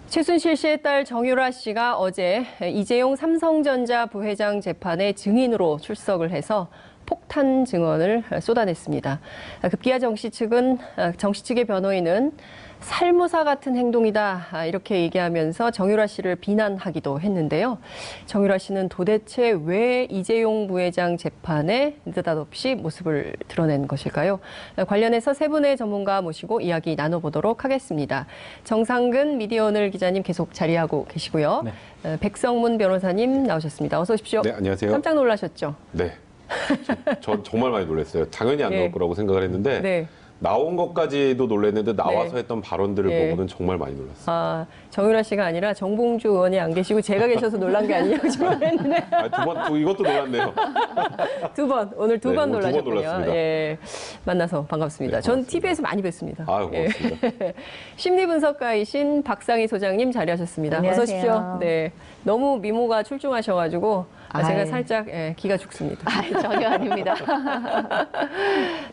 최순실 씨의 딸 정유라 씨가 어제 이재용 삼성전자 부회장 재판에 증인으로 출석을 해서 폭탄 증언을 쏟아냈습니다. 급기야 정 씨 측의 변호인은 살모사 같은 행동이다 이렇게 얘기하면서 정유라 씨를 비난하기도 했는데요. 정유라 씨는 도대체 왜 이재용 부회장 재판에 느닷없이 모습을 드러낸 것일까요? 관련해서 세 분의 전문가 모시고 이야기 나눠보도록 하겠습니다. 정상근 미디어오늘 기자님 계속 자리하고 계시고요. 네. 백성문 변호사님 나오셨습니다. 어서 오십시오. 네, 안녕하세요. 깜짝 놀라셨죠? 네. 전 정말 많이 놀랐어요. 당연히 안 나올 거라고 생각을 했는데 네. 나온 것까지도 놀랐는데 나와서 네. 했던 발언들을 보고는 정말 많이 놀랐어요. 아, 정유라 씨가 아니라 정봉주 의원이 안 계시고 제가 계셔서 놀란 게 아니냐고 질문했는데. 이것도 놀랐네요. 오늘 두 번 두 번 놀라셨군요. 놀랐습니다. 예, 만나서 반갑습니다. 네, 전 반갑습니다. TV에서 많이 뵀습니다. 아, 고맙습니다. 심리분석가이신 박상희 소장님 자리하셨습니다. 안녕하세요. 어서 오십시오. 네, 너무 미모가 출중하셔가지고 제가 살짝 기가 죽습니다. 전혀 아닙니다.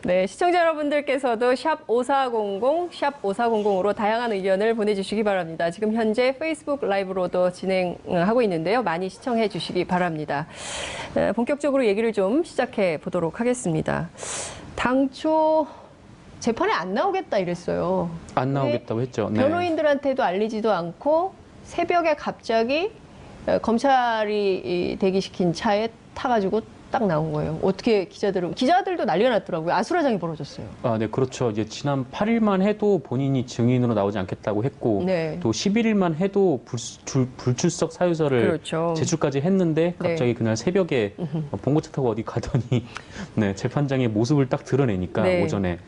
네, 시청자 여러분들께서도 샵 5400, 샵 5400으로 다양한 의견을 보내주시기 바랍니다. 지금 현재 페이스북 라이브로도 진행하고 있는데요. 많이 시청해 주시기 바랍니다. 본격적으로 얘기를 좀 시작해 보도록 하겠습니다. 당초 재판에 안 나오겠다 이랬어요. 안 나오겠다고 했죠. 네. 변호인들한테도 알리지도 않고 새벽에 갑자기 검찰이 대기시킨 차에 타가지고 딱 나온 거예요. 어떻게 기자들도 난리가 났더라고요. 아수라장이 벌어졌어요. 아, 네, 그렇죠. 이제 지난 8일만 해도 본인이 증인으로 나오지 않겠다고 했고, 네. 또 11일만 해도 불출석 사유서를 그렇죠. 제출까지 했는데 갑자기 네. 그날 새벽에 봉고차 타고 어디 가더니 네, 재판장의 모습을 딱 드러내니까 네. 오전에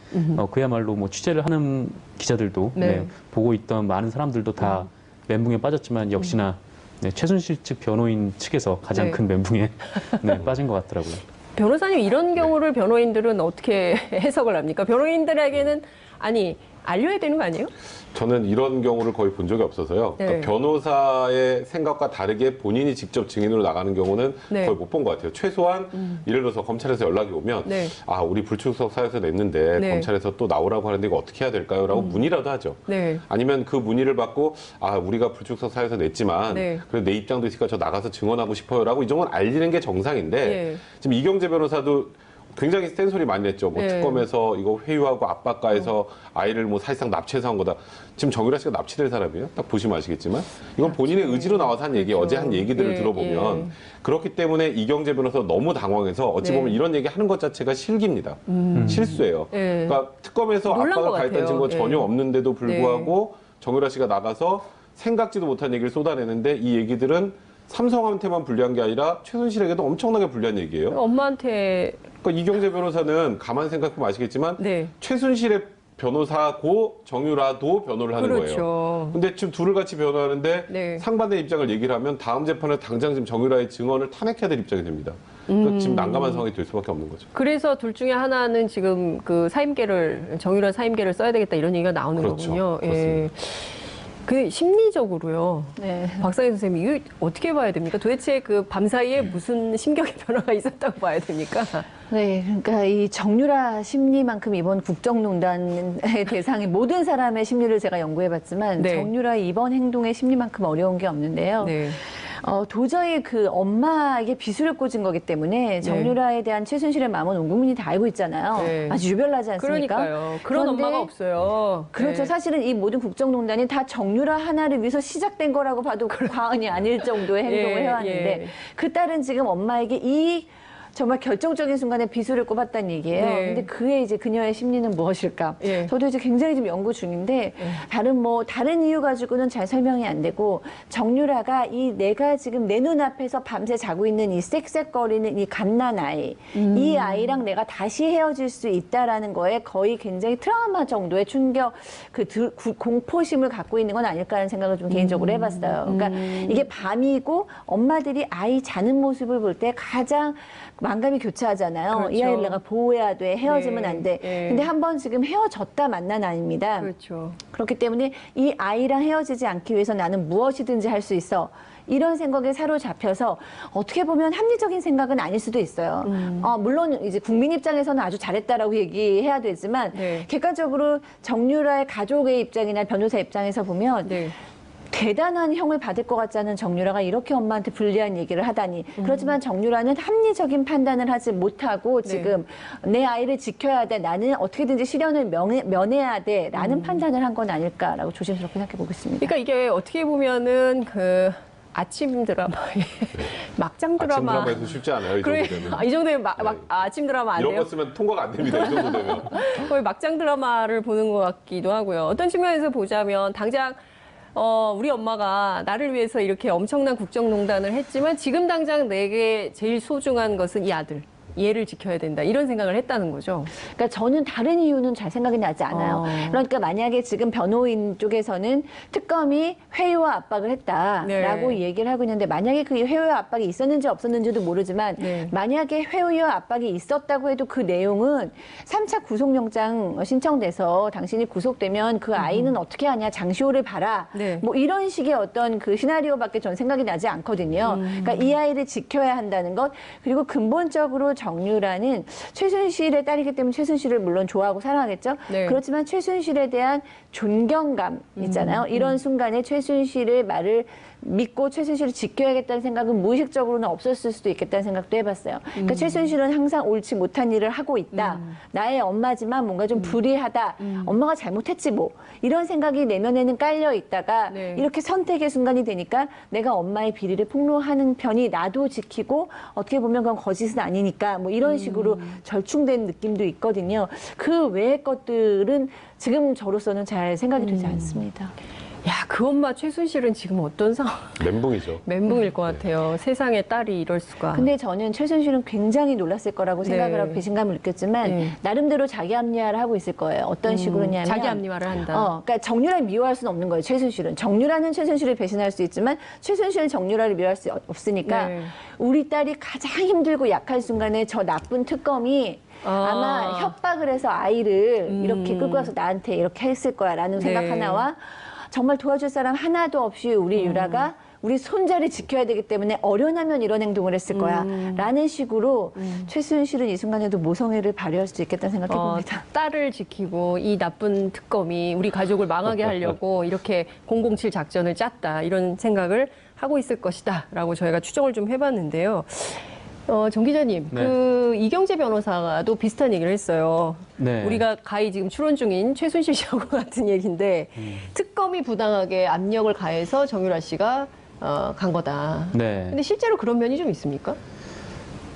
그야말로 뭐 취재를 하는 기자들도 네. 네, 보고 있던 많은 사람들도 다 멘붕에 빠졌지만 역시나 네, 최순실 측 변호인 측에서 가장 네. 큰 멘붕에 네, 빠진 것 같더라고요. 변호사님 이런 경우를 변호인들은 어떻게 해석을 합니까? 변호인들에게는 알려야 되는 거 아니에요? 저는 이런 경우를 거의 본 적이 없어서요. 네. 그러니까 변호사의 생각과 다르게 본인이 직접 증인으로 나가는 경우는 네. 거의 못 본 것 같아요. 최소한 예를 들어서 검찰에서 연락이 오면 네. 우리 불출석 사유서 냈는데 네. 검찰에서 또 나오라고 하는데 이거 어떻게 해야 될까요? 라고 문의라도 하죠. 네. 아니면 그 문의를 받고 우리가 불출석 사유서 냈지만 네. 그래도 내 입장도 있으니까 저 나가서 증언하고 싶어요라고 이 정도는 알리는 게 정상인데 네. 지금 이경재 변호사도 굉장히 센 소리 많이 냈죠. 뭐 네. 특검에서 이거 회유하고 압박가해서 아이를 뭐 사실상 납치해서 한 거다. 지금 정유라 씨가 납치될 사람이에요. 딱 보시면 아시겠지만 이건 본인의 의지로 나와서 한 얘기, 그렇죠. 어제 한 얘기들을 예, 들어보면 예. 그렇기 때문에 이경재 변호사 너무 당황해서 어찌 네. 보면 이런 얘기 하는 것 자체가 실기입니다. 실수예요. 예. 그러니까 특검에서 놀란 압박을 것 가했다는 같아요. 증거 전혀 예. 없는데도 불구하고 정유라 씨가 나가서 생각지도 못한 얘기를 쏟아내는데 이 얘기들은 삼성한테만 불리한 게 아니라 최순실에게도 엄청나게 불리한 얘기예요. 엄마한테 그러니까 이경재 변호사는 가만 생각해보면 아시겠지만 네. 최순실의 변호사고 정유라도 변호를 하는 그렇죠. 거예요. 근데 지금 둘을 같이 변호하는데 네. 상반된 입장을 얘기를 하면 다음 재판에 당장 지금 정유라의 증언을 탄핵해야 될 입장이 됩니다. 그러니까 지금 난감한 상황이 될 수밖에 없는 거죠. 그래서 둘 중에 하나는 지금 그 정유라 사임계를 써야 되겠다 이런 얘기가 나오는 그렇죠. 거군요. 그렇습니다. 그 심리적으로요. 네. 박상희 선생님, 이거 어떻게 봐야 됩니까? 도대체 그 밤사이에 무슨 심경의 변화가 있었다고 봐야 됩니까? 네, 그러니까 이 정유라 심리만큼 이번 국정농단의 대상인 모든 사람의 심리를 제가 연구해봤지만 네. 정유라 이번 행동의 심리만큼 어려운 게 없는데요. 네. 도저히 그 엄마에게 비수를 꽂은 거기 때문에 정유라에 대한 최순실의 마음은 온 국민이 다 알고 있잖아요. 네. 아주 유별나지 않습니까? 그러니까요. 그런 그런데 엄마가 없어요. 그렇죠. 네. 사실은 이 모든 국정농단이 다 정유라 하나를 위해서 시작된 거라고 봐도 과언이 아닐 정도의 행동을 예, 해왔는데 예. 그 딸은 지금 엄마에게 이 정말 결정적인 순간에 비수를 꼽았다는 얘기예요. 네. 근데 그의 이제 그녀의 심리는 무엇일까? 예. 저도 이제 굉장히 좀 연구 중인데 다른 이유 가지고는 잘 설명이 안 되고 정유라가 내가 지금 내 눈앞에서 밤새 자고 있는 이 쌕쌕거리는 이 갓난 아이, 이 아이랑 내가 다시 헤어질 수 있다라는 거에 거의 굉장히 트라우마 정도의 충격, 공포심을 갖고 있는 건 아닐까 하는 생각을 좀 개인적으로 해봤어요. 그러니까 이게 밤이고 엄마들이 아이 자는 모습을 볼 때 가장 만감이 교차하잖아요. 그렇죠. 이 아이를 내가 보호해야 돼. 헤어지면 네. 안 돼. 네. 근데 한번 지금 헤어졌다 만난 아이입니다. 그렇죠. 그렇기 때문에 이 아이랑 헤어지지 않기 위해서 나는 무엇이든지 할 수 있어. 이런 생각에 사로잡혀서 어떻게 보면 합리적인 생각은 아닐 수도 있어요. 물론 이제 국민 입장에서는 아주 잘했다라고 얘기해야 되지만 네. 객관적으로 정유라의 가족의 입장이나 변호사 입장에서 보면 네. 대단한 형을 받을 것 같지 않은 정유라가 이렇게 엄마한테 불리한 얘기를 하다니. 그렇지만 정유라는 합리적인 판단을 하지 못하고 지금 내 아이를 지켜야 돼. 나는 어떻게든지 시련을 면해야 돼. 라는 판단을 한 건 아닐까라고 조심스럽게 생각해 보고 있습니다. 그러니까 이게 어떻게 보면은 그 아침 드라마의 막장 드라마. 아침 드라마에서 쉽지 않아요. 이 그래, 정도 되면. 이 정도면 네. 아침 드라마 안 이런 돼요? 거 쓰면 통과가 안 됩니다. 이 정도 되면. 거의 막장 드라마를 보는 것 같기도 하고요. 어떤 측면에서 보자면 당장 우리 엄마가 나를 위해서 이렇게 엄청난 국정농단을 했지만 지금 당장 내게 제일 소중한 것은 이 아들. 얘를 지켜야 된다. 이런 생각을 했다는 거죠. 그러니까 저는 다른 이유는 잘 생각이 나지 않아요. 그러니까 만약에 지금 변호인 쪽에서는 특검이 회유와 압박을 했다라고 네. 얘기를 하고 있는데 만약에 그 회유와 압박이 있었는지 없었는지도 모르지만 네. 만약에 회유와 압박이 있었다고 해도 그 내용은 3차 구속영장 신청돼서 당신이 구속되면 그 아이는 어떻게 하냐 장시호를 봐라. 네. 뭐 이런 식의 어떤 그 시나리오밖에 전 생각이 나지 않거든요. 그러니까 이 아이를 지켜야 한다는 것 그리고 근본적으로 정유라는 최순실의 딸이기 때문에 최순실을 물론 좋아하고 사랑하겠죠. 네. 그렇지만 최순실에 대한 존경감 있잖아요. 이런 순간에 최순실의 말을 믿고 최순실을 지켜야겠다는 생각은 무의식적으로는 없었을 수도 있겠다는 생각도 해봤어요. 그러니까 최순실은 항상 옳지 못한 일을 하고 있다. 나의 엄마지만 뭔가 좀 불의하다. 엄마가 잘못했지 뭐. 이런 생각이 내면에는 깔려 있다가 네. 이렇게 선택의 순간이 되니까 내가 엄마의 비리를 폭로하는 편이 나도 지키고 어떻게 보면 그건 거짓은 아니니까 뭐 이런 식으로 절충된 느낌도 있거든요. 그 외의 것들은 지금 저로서는 잘 생각이 되지 않습니다. 야, 그 엄마 최순실은 지금 어떤 상황? 멘붕이죠. 멘붕일 것 같아요. 세상에 딸이 이럴 수가. 근데 저는 최순실은 굉장히 놀랐을 거라고 생각을 네. 하고 배신감을 느꼈지만 네. 나름대로 자기 합리화를 하고 있을 거예요. 어떤 식으로냐면 자기 합리화를 한다. 그러니까 정유라를 미워할 수는 없는 거예요. 최순실은 정유라는 최순실을 배신할 수 있지만 최순실은 정유라를 미워할 수 없으니까 네. 우리 딸이 가장 힘들고 약한 순간에 저 나쁜 특검이 아마 협박을 해서 아이를 이렇게 끌고 와서 나한테 이렇게 했을 거야라는 생각 네. 하나와 정말 도와줄 사람 하나도 없이 우리 유라가 우리 손자를 지켜야 되기 때문에 어련하면 이런 행동을 했을 거야 라는 식으로 최순실은 이 순간에도 모성애를 발휘할 수도 있겠다는 생각해 봅니다. 딸을 지키고 이 나쁜 특검이 우리 가족을 망하게 하려고 이렇게 007 작전을 짰다. 이런 생각을 하고 있을 것이다. 라고 저희가 추정을 좀 해봤는데요. 정 기자님, 네. 그 이경재 변호사도 비슷한 얘기를 했어요. 네. 우리가 가히 지금 추론 중인 최순실 씨하고 같은 얘기인데 특검이 부당하게 압력을 가해서 정유라 씨가 간 거다. 네. 근데 실제로 그런 면이 좀 있습니까?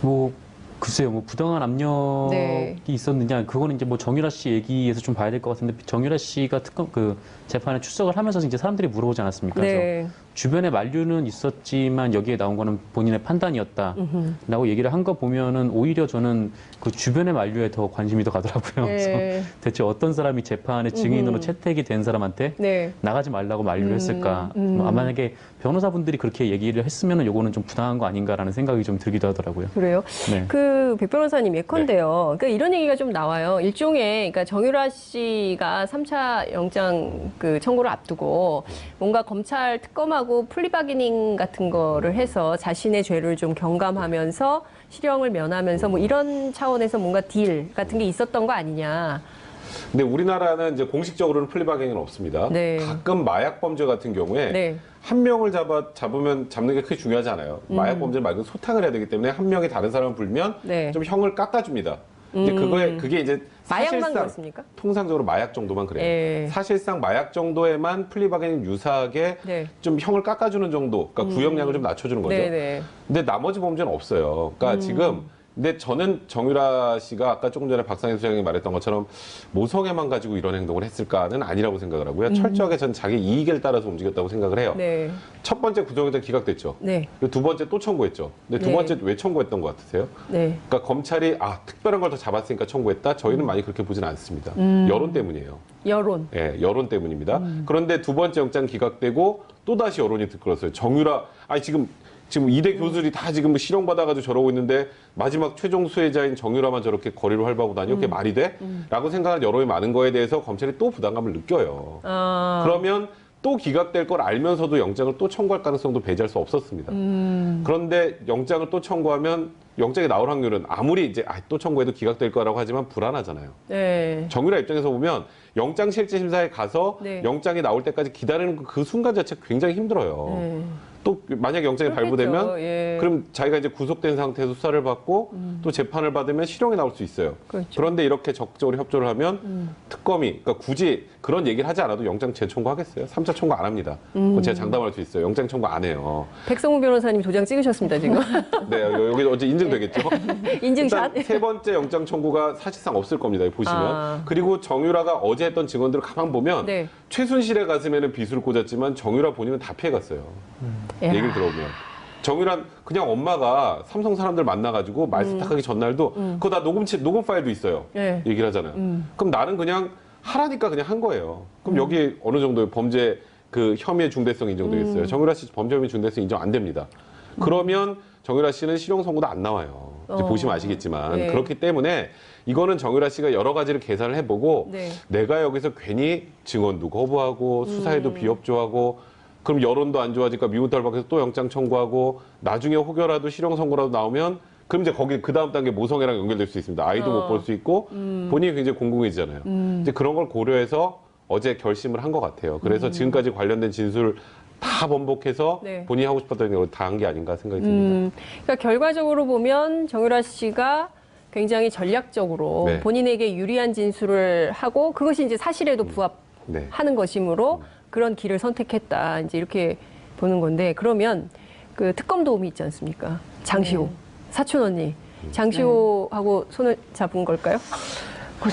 뭐 글쎄요, 뭐 부당한 압력이 네. 있었느냐, 그거는 이제 뭐 정유라 씨 얘기에서 좀 봐야 될 것 같은데, 정유라 씨가 특검 그 재판에 출석을 하면서 이제 사람들이 물어보지 않았습니까? 네. 그래서 주변에 만류는 있었지만 여기에 나온 거는 본인의 판단이었다라고 얘기를 한 거 보면은 오히려 저는 그 주변의 만류에 더 관심이 더 가더라고요. 네. 그래서 대체 어떤 사람이 재판에 증인으로 채택이 된 사람한테 네. 나가지 말라고 만류를 했을까? 만약에 변호사분들이 그렇게 얘기를 했으면은 요거는 좀 부당한 거 아닌가라는 생각이 좀 들기도 하더라고요. 그래요? 네. 그 백 변호사님 예컨대요. 그러니까 이런 얘기가 좀 나와요. 일종의 그러니까 정유라 씨가 3차 영장 그 청구를 앞두고 뭔가 검찰 특검하고 플리바게닝 같은 거를 해서 자신의 죄를 좀 경감하면서 실형을 면하면서 뭐 이런 차원에서 뭔가 딜 같은 게 있었던 거 아니냐. 근데 우리나라는 이제 공식적으로는 플리바게닝은 없습니다. 네. 가끔 마약 범죄 같은 경우에 네. 한 명을 잡으면 잡는 게 크게 중요하지 않아요. 마약 범죄를 말 그대로 소탕을 해야 되기 때문에 한 명이 다른 사람을 불면 네. 좀 형을 깎아줍니다. 이제 그게 이제 마약만 사실상 그렇습니까? 통상적으로 마약 정도만 그래요. 예. 사실상 마약 정도에만 플리바게닝 유사하게 네. 좀 형을 깎아주는 정도, 그러니까 구형량을 좀 낮춰주는 거죠. 네네. 근데 나머지 범죄는 없어요. 그러니까 지금 근데 저는 정유라 씨가 아까 조금 전에 박상희 소장님이 말했던 것처럼 모성애만 가지고 이런 행동을 했을까는 아니라고 생각을 하고요. 철저하게 전 자기 이익을 따라서 움직였다고 생각을 해요. 네. 첫 번째 구속영장 기각됐죠. 네. 그리고 두 번째 또 청구했죠. 근데 두 네. 번째 왜 청구했던 것 같으세요? 네. 그러니까 검찰이 특별한 걸 더 잡았으니까 청구했다. 저희는 많이 그렇게 보지는 않습니다. 여론 때문이에요. 여론. 예, 여론 때문입니다. 그런데 두 번째 영장 기각되고 또 다시 여론이 들끓었어요. 정유라, 지금 이대 교수들이 다 지금 실형 받아가지고 저러고 있는데 마지막 최종 수혜자인 정유라만 저렇게 거리로 활보하고 다니고 그게 말이 돼? 라고 생각하는 여론이 많은 거에 대해서 검찰이 또 부담감을 느껴요. 그러면 또 기각될 걸 알면서도 영장을 또 청구할 가능성도 배제할 수 없었습니다. 그런데 영장을 또 청구하면 영장이 나올 확률은 아무리 이제 또 청구해도 기각될 거라고 하지만 불안하잖아요. 네. 정유라 입장에서 보면 영장 실질 심사에 가서 네. 영장이 나올 때까지 기다리는 그 순간 자체가 굉장히 힘들어요. 네. 또 만약 영장이 그렇겠죠. 발부되면 예. 그럼 자기가 이제 구속된 상태에서 수사를 받고 또 재판을 받으면 실형이 나올 수 있어요. 그렇죠. 그런데 이렇게 적극적으로 협조를 하면 특검이 그러니까 굳이 그런 얘기를 하지 않아도 영장 재청구하겠어요? 3차 청구 안 합니다. 그건 제가 장담할 수 있어요. 영장 청구 안 해요. 백성훈 변호사님 도장 찍으셨습니다, 지금. 네, 여기 어제 인증되겠죠? 인증샷. 일단 세 번째 영장 청구가 사실상 없을 겁니다. 여기 보시면. 아. 그리고 정유라가 어제 했던 증언들을 가만 보면 네. 최순실의 가슴에는 비수를 꽂았지만 정유라 본인은 다 피해갔어요. 야. 얘기를 들어보면. 정유란 그냥 엄마가 삼성 사람들 만나가지고 말 세탁하기 전날도 그거 다 녹음 파일도 있어요. 네. 얘기를 하잖아요. 그럼 나는 그냥 하라니까 그냥 한 거예요. 그럼 여기 어느 정도의 범죄 그 혐의의 중대성이 인정되겠어요. 정유라 씨 범죄 혐의 중대성 인정 안 됩니다. 그러면 정유라 씨는 실형 선고도 안 나와요. 이제 보시면 아시겠지만 네. 그렇기 때문에 이거는 정유라 씨가 여러 가지를 계산을 해보고 네. 내가 여기서 괜히 증언도 거부하고 수사에도 비협조하고 그럼 여론도 안 좋아지니까 미운 딸 밖에서 또 영장 청구하고 나중에 혹여라도 실형 선고라도 나오면 그럼 이제 거기 그 다음 단계 모성애랑 연결될 수 있습니다. 아이도 못 볼 수 있고 본인이 굉장히 공공해지잖아요. 이제 그런 걸 고려해서 어제 결심을 한 것 같아요. 그래서 지금까지 관련된 진술 다 번복해서 네. 본인이 하고 싶었던 걸 다 한 게 아닌가 생각이 듭니다. 그러니까 결과적으로 보면 정유라 씨가 굉장히 전략적으로 네. 본인에게 유리한 진술을 하고 그것이 이제 사실에도 네. 부합하는 것이므로 그런 길을 선택했다. 이제 이렇게 보는 건데 그러면 그 특검 도움이 있지 않습니까? 장시호 사촌 언니 장시호하고 손을 잡은 걸까요?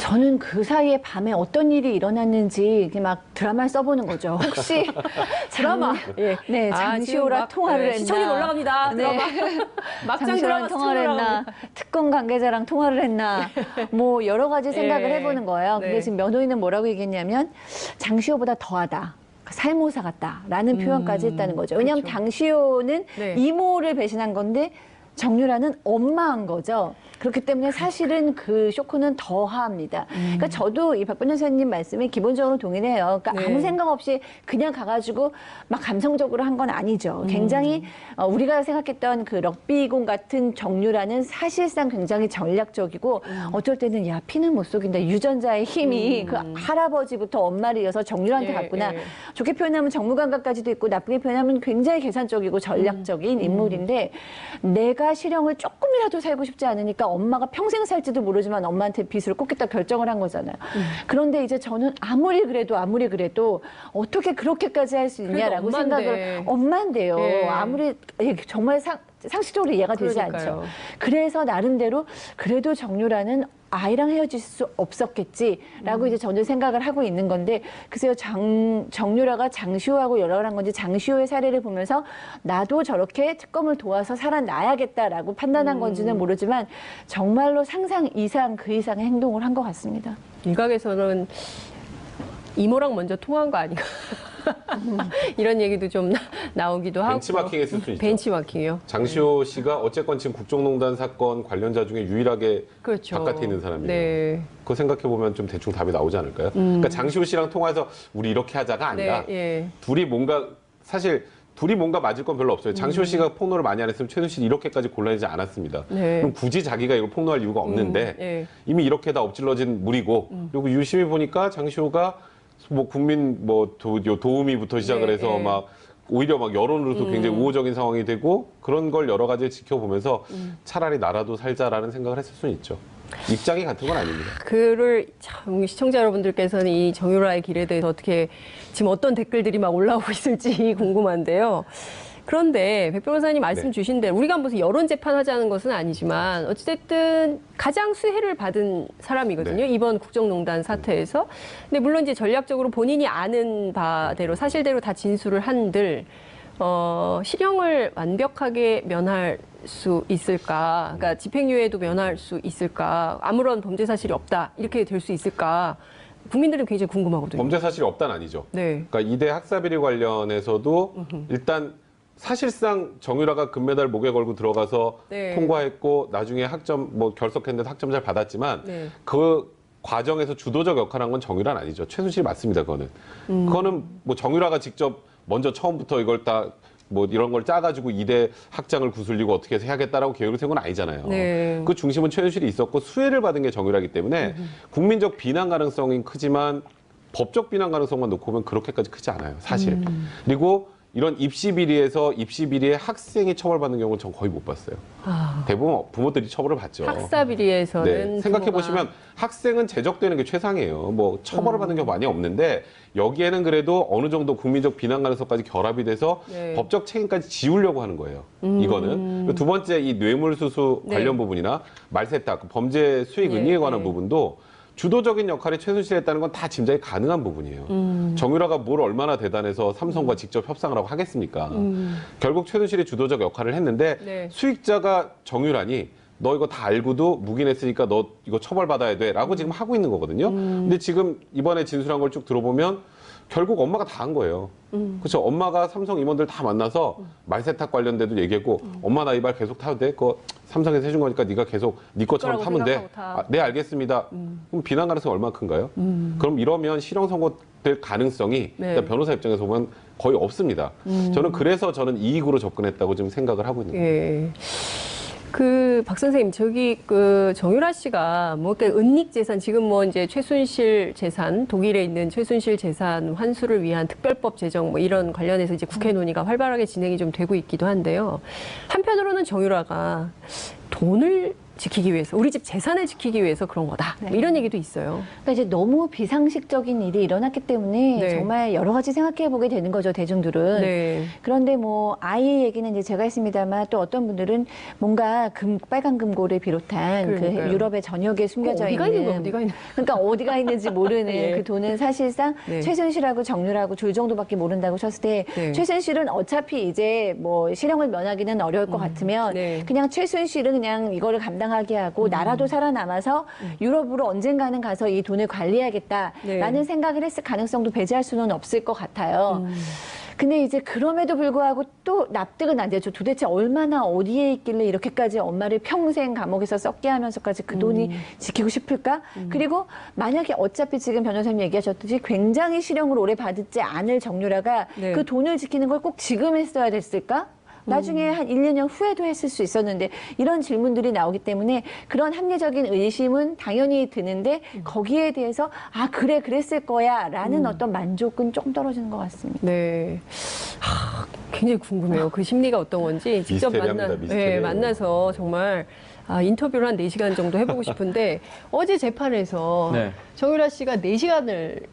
저는 그 사이에 밤에 어떤 일이 일어났는지 이렇게 막 드라마를 써보는 거죠. 혹시 드라마. 예. 네, 아, 지금 장시호랑 막, 통화를 네, 했나? 시청률 올라갑니다. 드라마. 막장 장시호랑 드라마 통화를 시청률 했나? 특검 관계자랑 통화를 했나? 뭐 여러 가지 생각을 예. 해보는 거예요. 근데 네. 지금 변호인은 뭐라고 얘기했냐면 장시호보다 더하다. 살모사 같다라는 표현까지 했다는 거죠. 왜냐하면 그렇죠. 장시호는 네. 이모를 배신한 건데 정유라는 엄마한 거죠. 그렇기 때문에 사실은 그 쇼크는 더합니다. 그러니까 저도 이 박 변호사님 말씀에 기본적으로 동의를 해요. 그러니까 네. 아무 생각 없이 그냥 가가지고 막 감성적으로 한 건 아니죠. 굉장히 우리가 생각했던 그 럭비공 같은 정유라는 사실상 굉장히 전략적이고 어떨 때는 야 피는 못 속인다. 유전자의 힘이 그 할아버지부터 엄마를 이어서 정유라한테 예, 갔구나. 예. 좋게 표현하면 정무감각까지도 있고 나쁘게 표현하면 굉장히 계산적이고 전략적인 인물인데 내가 실형을 조금이라도 살고 싶지 않으니까 엄마가 평생 살지도 모르지만 엄마한테 빚을 꽂겠다 결정을 한 거잖아요. 그런데 이제 저는 아무리 그래도 어떻게 그렇게까지 할 수 있냐라고 그래도 생각을 엄마인데요. 예. 아무리 정말 상식적으로 이해가 되지 그러니까요. 않죠. 그래서 나름대로 그래도 정유라는 아이랑 헤어질 수 없었겠지라고 이제 저는 생각을 하고 있는 건데 글쎄요 정유라가 장시호하고 연락을 한 건지 장시호의 사례를 보면서 나도 저렇게 특검을 도와서 살아나야겠다라고 판단한 건지는 모르지만 정말로 상상 이상 그 이상의 행동을 한 것 같습니다. 일각에서는 이모랑 먼저 통화한 거 아닌가 이런 얘기도 좀 나오기도 하고 벤치마킹 했을 수 있죠. 벤치마킹이요. 장시호 씨가 어쨌건 지금 국정농단 사건 관련자 중에 유일하게 그렇죠. 바깥에 있는 사람이에요. 네. 그거 생각해보면 좀 대충 답이 나오지 않을까요? 그러니까 장시호 씨랑 통화해서 우리 이렇게 하자가 아니라 네, 예. 둘이 뭔가 맞을 건 별로 없어요. 장시호 씨가 폭로를 많이 안 했으면 최순실이 이렇게까지 곤란하지 않았습니다. 네. 그럼 굳이 자기가 이걸 폭로할 이유가 없는데 예. 이미 이렇게 다 엎질러진 물이고 그리고 유심히 보니까 장시호가 뭐 국민 뭐 도우미부터 시작을 네, 해서 네. 막 오히려 막 여론으로도 굉장히 우호적인 상황이 되고 그런 걸 여러 가지 지켜보면서 차라리 나라도 살자라는 생각을 했을 수는 있죠. 입장이 같은 건 아닙니다. 그를 참 시청자 여러분들께서는 이 정유라의 길에 대해서 어떻게 지금 어떤 댓글들이 막 올라오고 있을지 궁금한데요. 그런데 백 변호사님 말씀 네. 주신 대로 우리가 무슨 여론 재판하자는 것은 아니지만 어찌됐든 가장 수혜를 받은 사람이거든요. 네. 이번 국정농단 사태에서. 근데 물론 이제 전략적으로 본인이 아는 바대로 사실대로 다 진술을 한들 실형을 완벽하게 면할 수 있을까? 그러니까 집행유예도 면할 수 있을까? 아무런 범죄 사실이 없다. 이렇게 될 수 있을까? 국민들은 굉장히 궁금하거든요. 범죄 사실이 없다는 아니죠. 네. 그러니까 이대 학사비리 관련해서도 일단 사실상 정유라가 금메달 목에 걸고 들어가서 네. 통과했고 나중에 학점 뭐 결석했는데 학점 잘 받았지만 네. 그 과정에서 주도적 역할한 건 정유라는 아니죠. 최순실이 맞습니다. 그거는 뭐 정유라가 직접 먼저 처음부터 이걸 다 뭐 이런 걸 짜가지고 2대 학장을 구슬리고 어떻게 해서 해야겠다라고 계획을 세운 건 아니잖아요. 네. 그 중심은 최순실이 있었고 수혜를 받은 게 정유라기 때문에 국민적 비난 가능성이 크지만 법적 비난 가능성만 놓고 보면 그렇게까지 크지 않아요, 사실. 그리고 이런 입시 비리에서 입시 비리에 학생이 처벌받는 경우는 전 거의 못 봤어요. 아, 대부분 부모들이 처벌을 받죠. 학사 비리에서는 생각해 부모가- 보시면 학생은 제적되는 게 최상이에요. 뭐 처벌을 받는 경우 많이 없는데 여기에는 그래도 어느 정도 국민적 비난 가능성까지 결합이 돼서 네. 법적 책임까지 지우려고 하는 거예요. 이거는 그리고 두 번째 이 뇌물수수 네. 관련 부분이나 말세탁 범죄 수익 네, 은닉에 관한 네. 부분도 주도적인 역할이 최순실이 했다는 건 다 짐작이 가능한 부분이에요. 정유라가 뭘 얼마나 대단해서 삼성과 직접 협상을 하고 하겠습니까? 결국 최순실이 주도적 역할을 했는데 네. 수익자가 정유라니 너 이거 다 알고도 묵인했으니까 너 이거 처벌받아야 돼 라고 지금 하고 있는 거거든요. 근데 지금 이번에 진술한 걸 쭉 들어보면 결국 엄마가 다 한 거예요. 그렇죠. 엄마가 삼성 임원들 다 만나서 말세탁 관련돼도 얘기했고 엄마 나 이 말 계속 타도 돼? 그거 삼성에서 해준 거니까 네가 계속 네 것처럼 거라고 타면 돼. 생각하고 타. 아, 네 알겠습니다. 그럼 비난 가능성이 얼마나 큰가요? 그럼 이러면 실형 선고될 가능성이 네. 일단 변호사 입장에서 보면 거의 없습니다. 저는 이익으로 접근했다고 지금 생각을 하고 있는 거예요. 예. 그 박 선생님 저기 그 정유라 씨가 뭐 그러니까 은닉 재산 지금 뭐 이제 최순실 재산 독일에 있는 최순실 재산 환수를 위한 특별법 제정 뭐 이런 관련해서 이제 국회 논의가 활발하게 진행이 좀 되고 있기도 한데요. 한편으로는 정유라가 돈을 지키기 위해서 우리 집 재산을 지키기 위해서 그런 거다. 뭐 네. 이런 얘기도 있어요. 그러니까 이제 너무 비상식적인 일이 일어났기 때문에 네. 정말 여러 가지 생각해 보게 되는 거죠, 대중들은. 네. 그런데 뭐 아이 얘기는 이제 제가 했습니다만 또 어떤 분들은 뭔가 빨간 금고를 비롯한 그 그러니까요. 유럽의 전역에 숨겨져 어디가 있는 거야? 있는 어디가 있는 그러니까 어디가 있는지 모르는 예. 그 돈은 사실상 네. 최순실하고 정유라고 둘 정도밖에 모른다고 쳤을 때 네. 최순실은 어차피 이제 뭐 실형을 면하기는 어려울 것 같으면 네. 그냥 최순실은 그냥 이거를 감당하게 하고 나라도 살아남아서 유럽으로 언젠가는 가서 이 돈을 관리해야겠다라는 네. 생각을 했을 가능성도 배제할 수는 없을 것 같아요. 근데 이제 그럼에도 불구하고 또 납득은 안 되죠. 도대체 얼마나 어디에 있길래 이렇게까지 엄마를 평생 감옥에서 썩게 하면서까지 그 돈이 지키고 싶을까? 그리고 만약에 어차피 지금 변호사님 얘기하셨듯이 굉장히 실형을 오래 받지 않을 정유라가 네. 그 돈을 지키는 걸 꼭 지금 했어야 됐을까? 나중에 한 1, 2년 후에도 했을 수 있었는데 이런 질문들이 나오기 때문에 그런 합리적인 의심은 당연히 드는데 거기에 대해서 아 그래 그랬을 거야 라는 어떤 만족은 조금 떨어지는 것 같습니다. 네. 굉장히 궁금해요. 그 심리가 어떤 건지 직접 미스테리합니다, 미스테리. 네, 만나서 정말 인터뷰를 한 4시간 정도 해보고 싶은데 어제 재판에서 네. 정유라 씨가 4시간을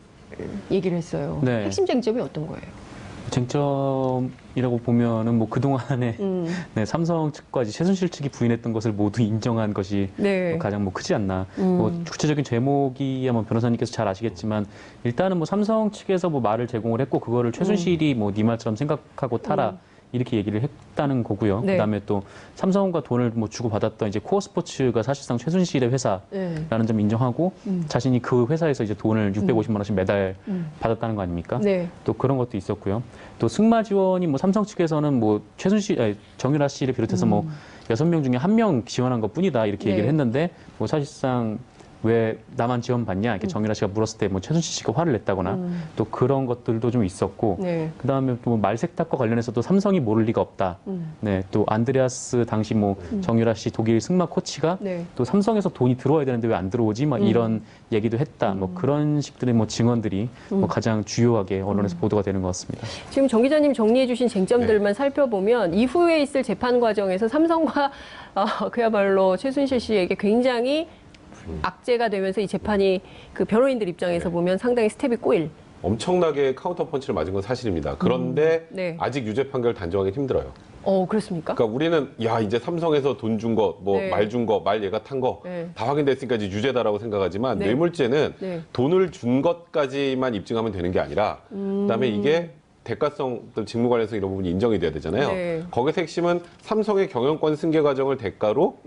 얘기를 했어요. 네. 핵심 쟁점이 어떤 거예요? 쟁점이라고 보면은 뭐 그동안에 네, 삼성 측과 이제 최순실 측이 부인했던 것을 모두 인정한 것이 네. 가장 뭐 크지 않나. 뭐 구체적인 제목이 아마 변호사님께서 잘 아시겠지만 일단은 뭐 삼성 측에서 뭐 말을 제공을 했고 그거를 최순실이 뭐 네 말처럼 생각하고 타라. 이렇게 얘기를 했다는 거고요. 네. 그다음에 또 삼성과 돈을 뭐 주고 받았던 이제 코어 스포츠가 사실상 최순실의 회사라는 네. 점 인정하고 자신이 그 회사에서 이제 돈을 650만 원씩 매달 받았다는 거 아닙니까? 네. 또 그런 것도 있었고요. 또 승마 지원이 뭐 삼성 측에서는 뭐 정유라 씨를 비롯해서 뭐 6명 중에 1명 지원한 것 뿐이다 이렇게 네. 얘기를 했는데 뭐 사실상 왜 나만 지원받냐 이렇게 정유라 씨가 물었을 때 뭐 최순실 씨가 화를 냈다거나 또 그런 것들도 좀 있었고 네. 그다음에 또 말색탁과 관련해서도 삼성이 모를 리가 없다. 네, 또 안드레아스 당시 뭐 정유라 씨 독일 승마 코치가 네. 또 삼성에서 돈이 들어와야 되는데 왜 안 들어오지? 막 이런 얘기도 했다. 뭐 그런 식들의 뭐 증언들이 뭐 가장 주요하게 언론에서 보도가 되는 것 같습니다. 지금 정 기자님 정리해 주신 쟁점들만 살펴보면 이후에 있을 재판 과정에서 삼성과 그야말로 최순실 씨에게 굉장히 악재가 되면서 이 재판이 그 변호인들 입장에서 보면 상당히 스텝이 꼬일. 엄청나게 카운터 펀치를 맞은 건 사실입니다. 그런데 네. 아직 유죄 판결 단정하기 힘들어요. 그렇습니까? 그러니까 우리는 야 이제 삼성에서 돈 준 거, 뭐 네. 말 준 거, 말 얘가 탄 거 다 네. 확인됐으니까 이제 유죄다라고 생각하지만 네. 뇌물죄는 네. 돈을 준 것까지만 입증하면 되는 게 아니라 그다음에 이게 대가성, 또 직무 관련성 이런 부분이 인정이 돼야 되잖아요. 네. 거기서 핵심은 삼성의 경영권 승계 과정을 대가로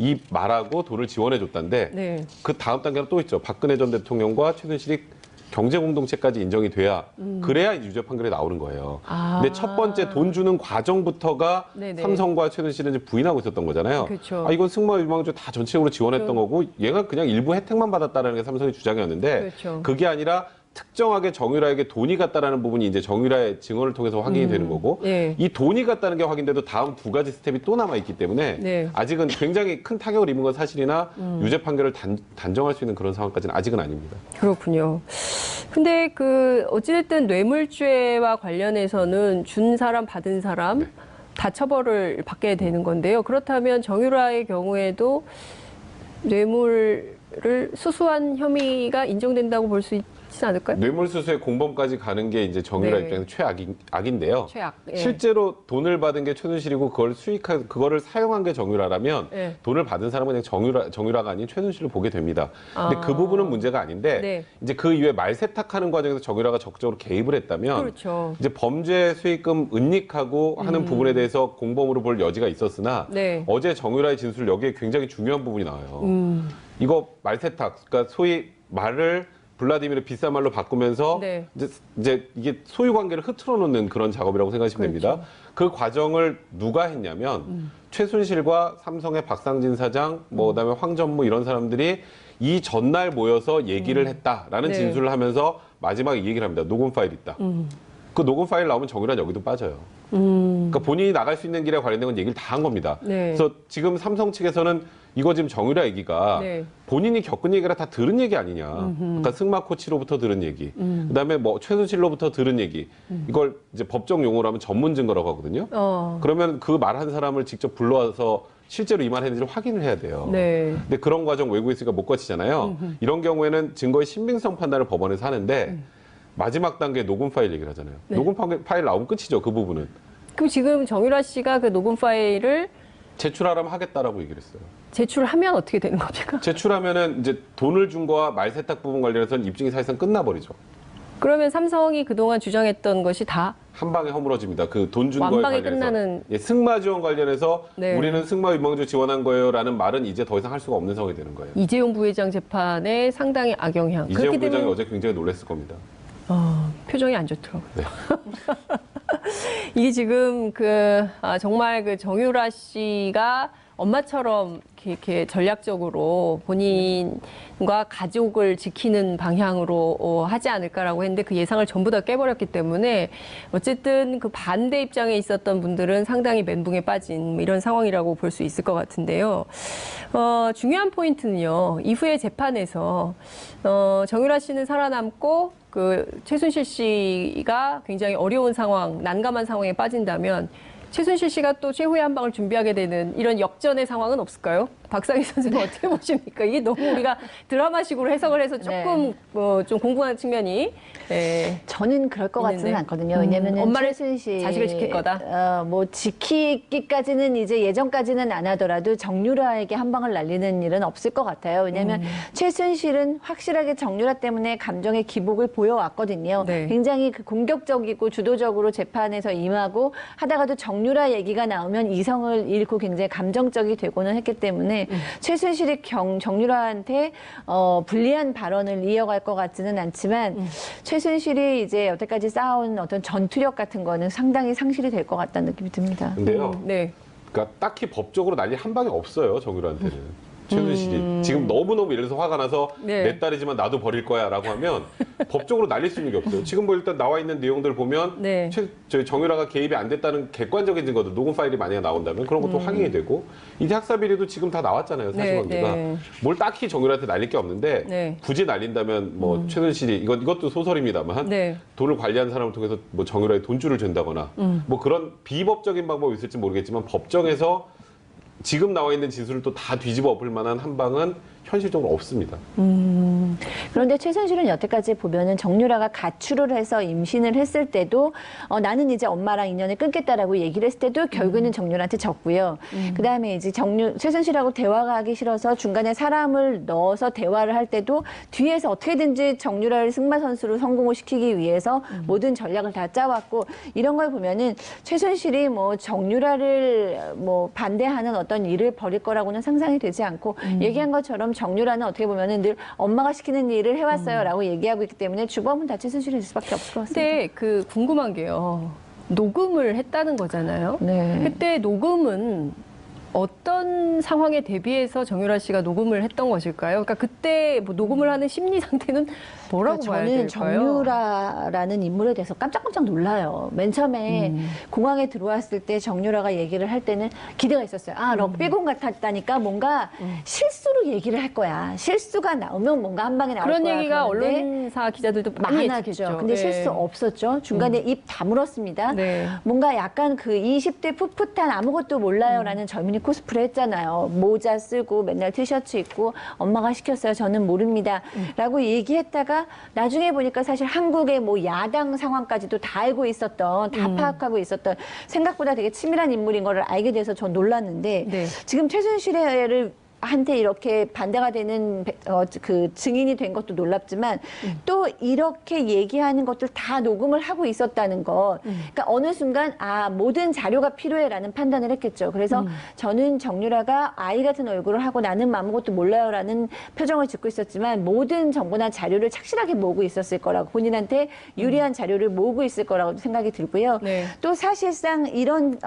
이 말하고 돈을 지원해 줬다는데 네. 그 다음 단계가 또 있죠. 박근혜 전 대통령과 최순실이 경제 공동체까지 인정이 돼야 그래야 유죄 판결이 나오는 거예요. 아. 근데 첫 번째 돈 주는 과정부터가 네네. 삼성과 최순실은 이제 부인하고 있었던 거잖아요. 그렇죠. 이건 승마 유망주 다 전체적으로 지원했던 거고 얘가 그냥 일부 혜택만 받았다는 게 삼성의 주장이었는데 그렇죠. 그게 아니라 특정하게 정유라에게 돈이 갔다라는 부분이 이제 정유라의 증언을 통해서 확인이 되는 거고 네. 이 돈이 갔다는 게 확인돼도 다음 두 가지 스텝이 또 남아 있기 때문에 네. 아직은 굉장히 큰 타격을 입은 건 사실이나 유죄 판결을 단정할 수 있는 그런 상황까지는 아직은 아닙니다. 그렇군요. 근데 어찌됐든 뇌물죄와 관련해서는 준 사람, 받은 사람 다 처벌을 받게 되는 건데요. 그렇다면 정유라의 경우에도 뇌물을 수수한 혐의가 인정된다고 볼 수 있지 않을까요? 뇌물수수의 공범까지 가는 게 이제 정유라 네. 입장에서 최악인데요. 최악. 예. 실제로 돈을 받은 게 최순실이고 그거를 사용한 게 정유라라면 예. 돈을 받은 사람은 그냥 정유라가 아닌 최순실을 보게 됩니다. 근데 아. 그 부분은 문제가 아닌데 네. 이제 그 이후에 말세탁하는 과정에서 정유라가 적극적으로 개입을 했다면 그렇죠. 이제 범죄 수익금 은닉하고 하는 부분에 대해서 공범으로 볼 여지가 있었으나 네. 어제 정유라의 진술 여기에 굉장히 중요한 부분이 나와요. 이거 말세탁, 그러니까 소위 말을 블라디미르 비싼 말로 바꾸면서 네. 이제 이게 소유 관계를 흐트러 놓는 그런 작업이라고 생각하시면 됩니다. 그 과정을 누가 했냐면 최순실과 삼성의 박상진 사장, 그다음에 황전무 이런 사람들이 이 전날 모여서 얘기를 했다라는 네. 진술을 하면서 마지막에 이 얘기를 합니다. 녹음 파일 있다. 그 녹음 파일 나오면 정유라는 여기도 빠져요. 그러니까 본인이 나갈 수 있는 길에 관련된 건 얘기를 다 한 겁니다. 네. 그래서 지금 삼성 측에서는 이거 지금 정유라 얘기가 네. 본인이 겪은 얘기라 다 들은 얘기 아니냐. 그러니까 승마 코치로부터 들은 얘기, 그다음에 뭐 최순실로부터 들은 얘기. 이걸 이제 법정 용어로 하면 전문 증거라고 하거든요. 그러면 그 말한 사람을 직접 불러와서 실제로 이 말 했는지를 확인을 해야 돼요. 네. 근데 그런 과정 외국에 있으니까 못 거치잖아요. 이런 경우에는 증거의 신빙성 판단을 법원에서 하는데 마지막 단계 녹음 파일 얘기를 하잖아요. 네. 녹음 파일 나오면 끝이죠. 그 부분은. 그럼 지금 정유라 씨가 그 녹음 파일을 제출하라면 하겠다라고 얘기를 했어요. 제출하면 어떻게 되는 겁니까? 제출하면은 이제 돈을 준 거와 말세탁 부분 관련해서는 입증이 사실상 끝나버리죠. 그러면 삼성이 그동안 주장했던 것이 다 한 방에 허물어집니다. 그 돈 준 거에 완방에 관련해서. 끝나는. 예, 승마 지원 관련해서 네. 우리는 승마 유망주 지원한 거예요라는 말은 이제 더 이상 할 수가 없는 상황이 되는 거예요. 이재용 부회장 재판에 상당히 악영향. 이재용 그렇게 부장이 되면 어제 굉장히 놀랐을 겁니다. 표정이 안 좋더라고요. 네. 이게 지금 정말 그 정유라 씨가 엄마처럼 이렇게 전략적으로 본인과 가족을 지키는 방향으로 하지 않을까라고 했는데 그 예상을 전부 다 깨버렸기 때문에 어쨌든 그 반대 입장에 있었던 분들은 상당히 멘붕에 빠진 이런 상황이라고 볼 수 있을 것 같은데요. 중요한 포인트는요. 이후에 재판에서 정유라 씨는 살아남고 최순실 씨가 굉장히 어려운 상황, 난감한 상황에 빠진다면 최순실 씨가 또 최후의 한 방을 준비하게 되는 이런 역전의 상황은 없을까요? 박상희 선생님 어떻게 보십니까? 이게 너무 우리가 드라마식으로 해석을 해서 조금 좀 공부하는 측면이 저는 그럴 것 같지는 있는데. 않거든요. 왜냐면은 엄마를 최순실 자식을 지킬 거다. 뭐 지키기까지는 이제 예전까지는 안 하더라도 정유라에게 한 방을 날리는 일은 없을 것 같아요. 왜냐하면 최순실은 확실하게 정유라 때문에 감정의 기복을 보여왔거든요. 네. 굉장히 공격적이고 주도적으로 재판에서 임하고 하다가도 정유라 얘기가 나오면 이성을 잃고 굉장히 감정적이 되고는 했기 때문에 최순실이 정유라한테 불리한 발언을 이어갈 것 같지는 않지만 최순실이 이제 여태까지 쌓아온 어떤 전투력 같은 거는 상당히 상실이 될 것 같다는 느낌이 듭니다. 근데요. 네. 그러니까 딱히 법적으로 날릴 한 방이 없어요. 정유라한테는. 최순실이 지금 너무너무 예를 들어서 화가 나서 네. 내 딸이지만 나도 버릴 거야 라고 하면 법적으로 날릴 수 있는 게 없어요. 지금 뭐 일단 나와 있는 내용들 보면 네. 저희 정유라가 개입이 안 됐다는 객관적인 증거들, 녹음 파일이 만약에 나온다면 그런 것도 확인이 되고 이제 학사비리도 지금 다 나왔잖아요. 사실관계가. 네. 뭘 딱히 정유라한테 날릴 게 없는데 네. 굳이 날린다면 뭐 최순실이 이것도 소설입니다만 네. 돈을 관리하는 사람을 통해서 뭐 정유라에 돈줄을 준다거나 뭐 그런 비법적인 방법이 있을지 모르겠지만 법정에서 지금 나와 있는 진술을 또 다 뒤집어 엎을 만한 한 방은 현실적으로 없습니다. 그런데 최순실은 여태까지 보면은 정유라가 가출을 해서 임신을 했을 때도 나는 이제 엄마랑 인연을 끊겠다라고 얘기를 했을 때도 결국에는 정유라한테 졌고요. 그다음에 이제 최순실하고 대화가 하기 싫어서 중간에 사람을 넣어서 대화를 할 때도 뒤에서 어떻게든지 정유라를 승마 선수로 성공을 시키기 위해서 모든 전략을 다 짜왔고 이런 걸 보면은 최순실이 뭐 정유라를 뭐 반대하는 어떤 일을 벌일 거라고는 상상이 되지 않고 얘기한 것처럼 정유라는 어떻게 보면은 늘 엄마가 시키는 일을 해왔어요라고 얘기하고 있기 때문에 주범은 다 최순실일 수밖에 없을 것 같습니다. 근데 궁금한 게요. 녹음을 했다는 거잖아요. 네. 그때 녹음은 어떤 상황에 대비해서 정유라 씨가 녹음을 했던 것일까요? 그러니까 그때 뭐 녹음을 하는 심리 상태는 뭐라고 그러니까 봐야 저는 될까요? 정유라라는 인물에 대해서 깜짝깜짝 놀라요. 맨 처음에 공항에 들어왔을 때 정유라가 얘기를 할 때는 기대가 있었어요. 아, 럭비공 같았다니까 뭔가 실수로 얘기를 할 거야. 실수가 나오면 뭔가 한 방에 나올 그런 거야. 얘기가 그러는데 언론사 기자들도 많이 많았죠. 예측했죠. 근데 네. 실수 없었죠. 중간에 입 다물었습니다. 네. 뭔가 약간 그 20대 풋풋한 아무것도 몰라요라는 젊은이 코스프레 했잖아요. 모자 쓰고 맨날 티셔츠 입고 엄마가 시켰어요. 저는 모릅니다. 라고 얘기했다가 나중에 보니까 사실 한국의 뭐 야당 상황까지도 다 알고 있었던, 다 파악하고 있었던 생각보다 되게 치밀한 인물인 걸 알게 돼서 전 놀랐는데 네. 지금 최순실을 한테 이렇게 반대가 되는 그 증인이 된 것도 놀랍지만 또 이렇게 얘기하는 것들 다 녹음을 하고 있었다는 것. 그러니까 어느 순간 아 모든 자료가 필요해라는 판단을 했겠죠. 그래서 저는 정유라가 아이 같은 얼굴을 하고 나는 아무것도 몰라요라는 표정을 짓고 있었지만 모든 정보나 자료를 착실하게 모으고 있었을 거라고 본인한테 유리한 자료를 모으고 있을 거라고 생각이 들고요. 네. 또 사실상 이런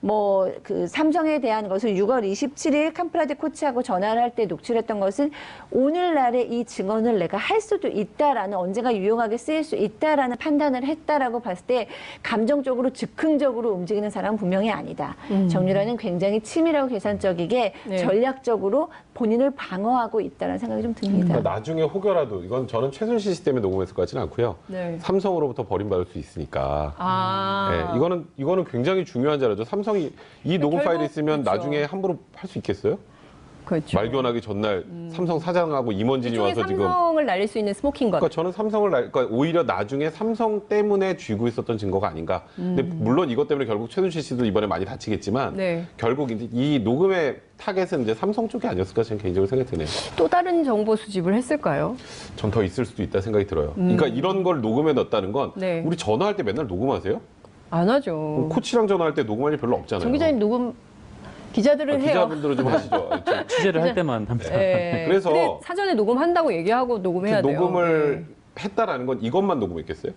뭐 그 삼성에 대한 것을 6월 27일 캄프라데 코치하고 전화를 할 때 녹취했던 것은 오늘날의 이 증언을 내가 할 수도 있다라는 언젠가 유용하게 쓰일 수 있다라는 판단을 했다라고 봤을 때 감정적으로 즉흥적으로 움직이는 사람은 분명히 아니다. 정유라는 굉장히 치밀하고 계산적이게 네. 전략적으로 본인을 방어하고 있다는 생각이 좀 듭니다. 그러니까 나중에 혹여라도 이건 저는 최순실 씨 때문에 녹음했을 것 같지는 않고요. 네. 삼성으로부터 버림받을 수 있으니까. 아. 네, 이거는 굉장히 중요한 자료죠. 삼성이 이 녹음 결국 파일이 있으면 그렇죠. 나중에 함부로 할 수 있겠어요? 그렇죠. 말견하기 전날 삼성 사장하고 임원진이 일종의 와서 지금. 삼성을 날릴 수 있는 스모킹 건. 그러니까 저는 그러니까 오히려 나중에 삼성 때문에 쥐고 있었던 증거가 아닌가. 근데 물론 이것 때문에 결국 최순실 씨도 이번에 많이 다치겠지만 네. 결국 이제 이 녹음의 타겟은 이제 삼성 쪽이 아니었을까 저는 개인적으로 생각이 드네요. 또 다른 정보 수집을 했을까요? 전 더 있을 수도 있다 생각이 들어요. 그러니까 이런 걸 녹음해 놨다는 건 네. 우리 전화할 때 맨날 녹음하세요? 안 하죠. 코치랑 전화할 때 녹음할 일 별로 없잖아요. 정 기자님 녹음 기자들은 해요. 기자분들은 좀 하시죠. 취재를 할 때만 합니다. 네. 그래서 근데 사전에 녹음한다고 얘기하고 녹음해야 돼요. 녹음을 했다라는 건 이것만 녹음했겠어요?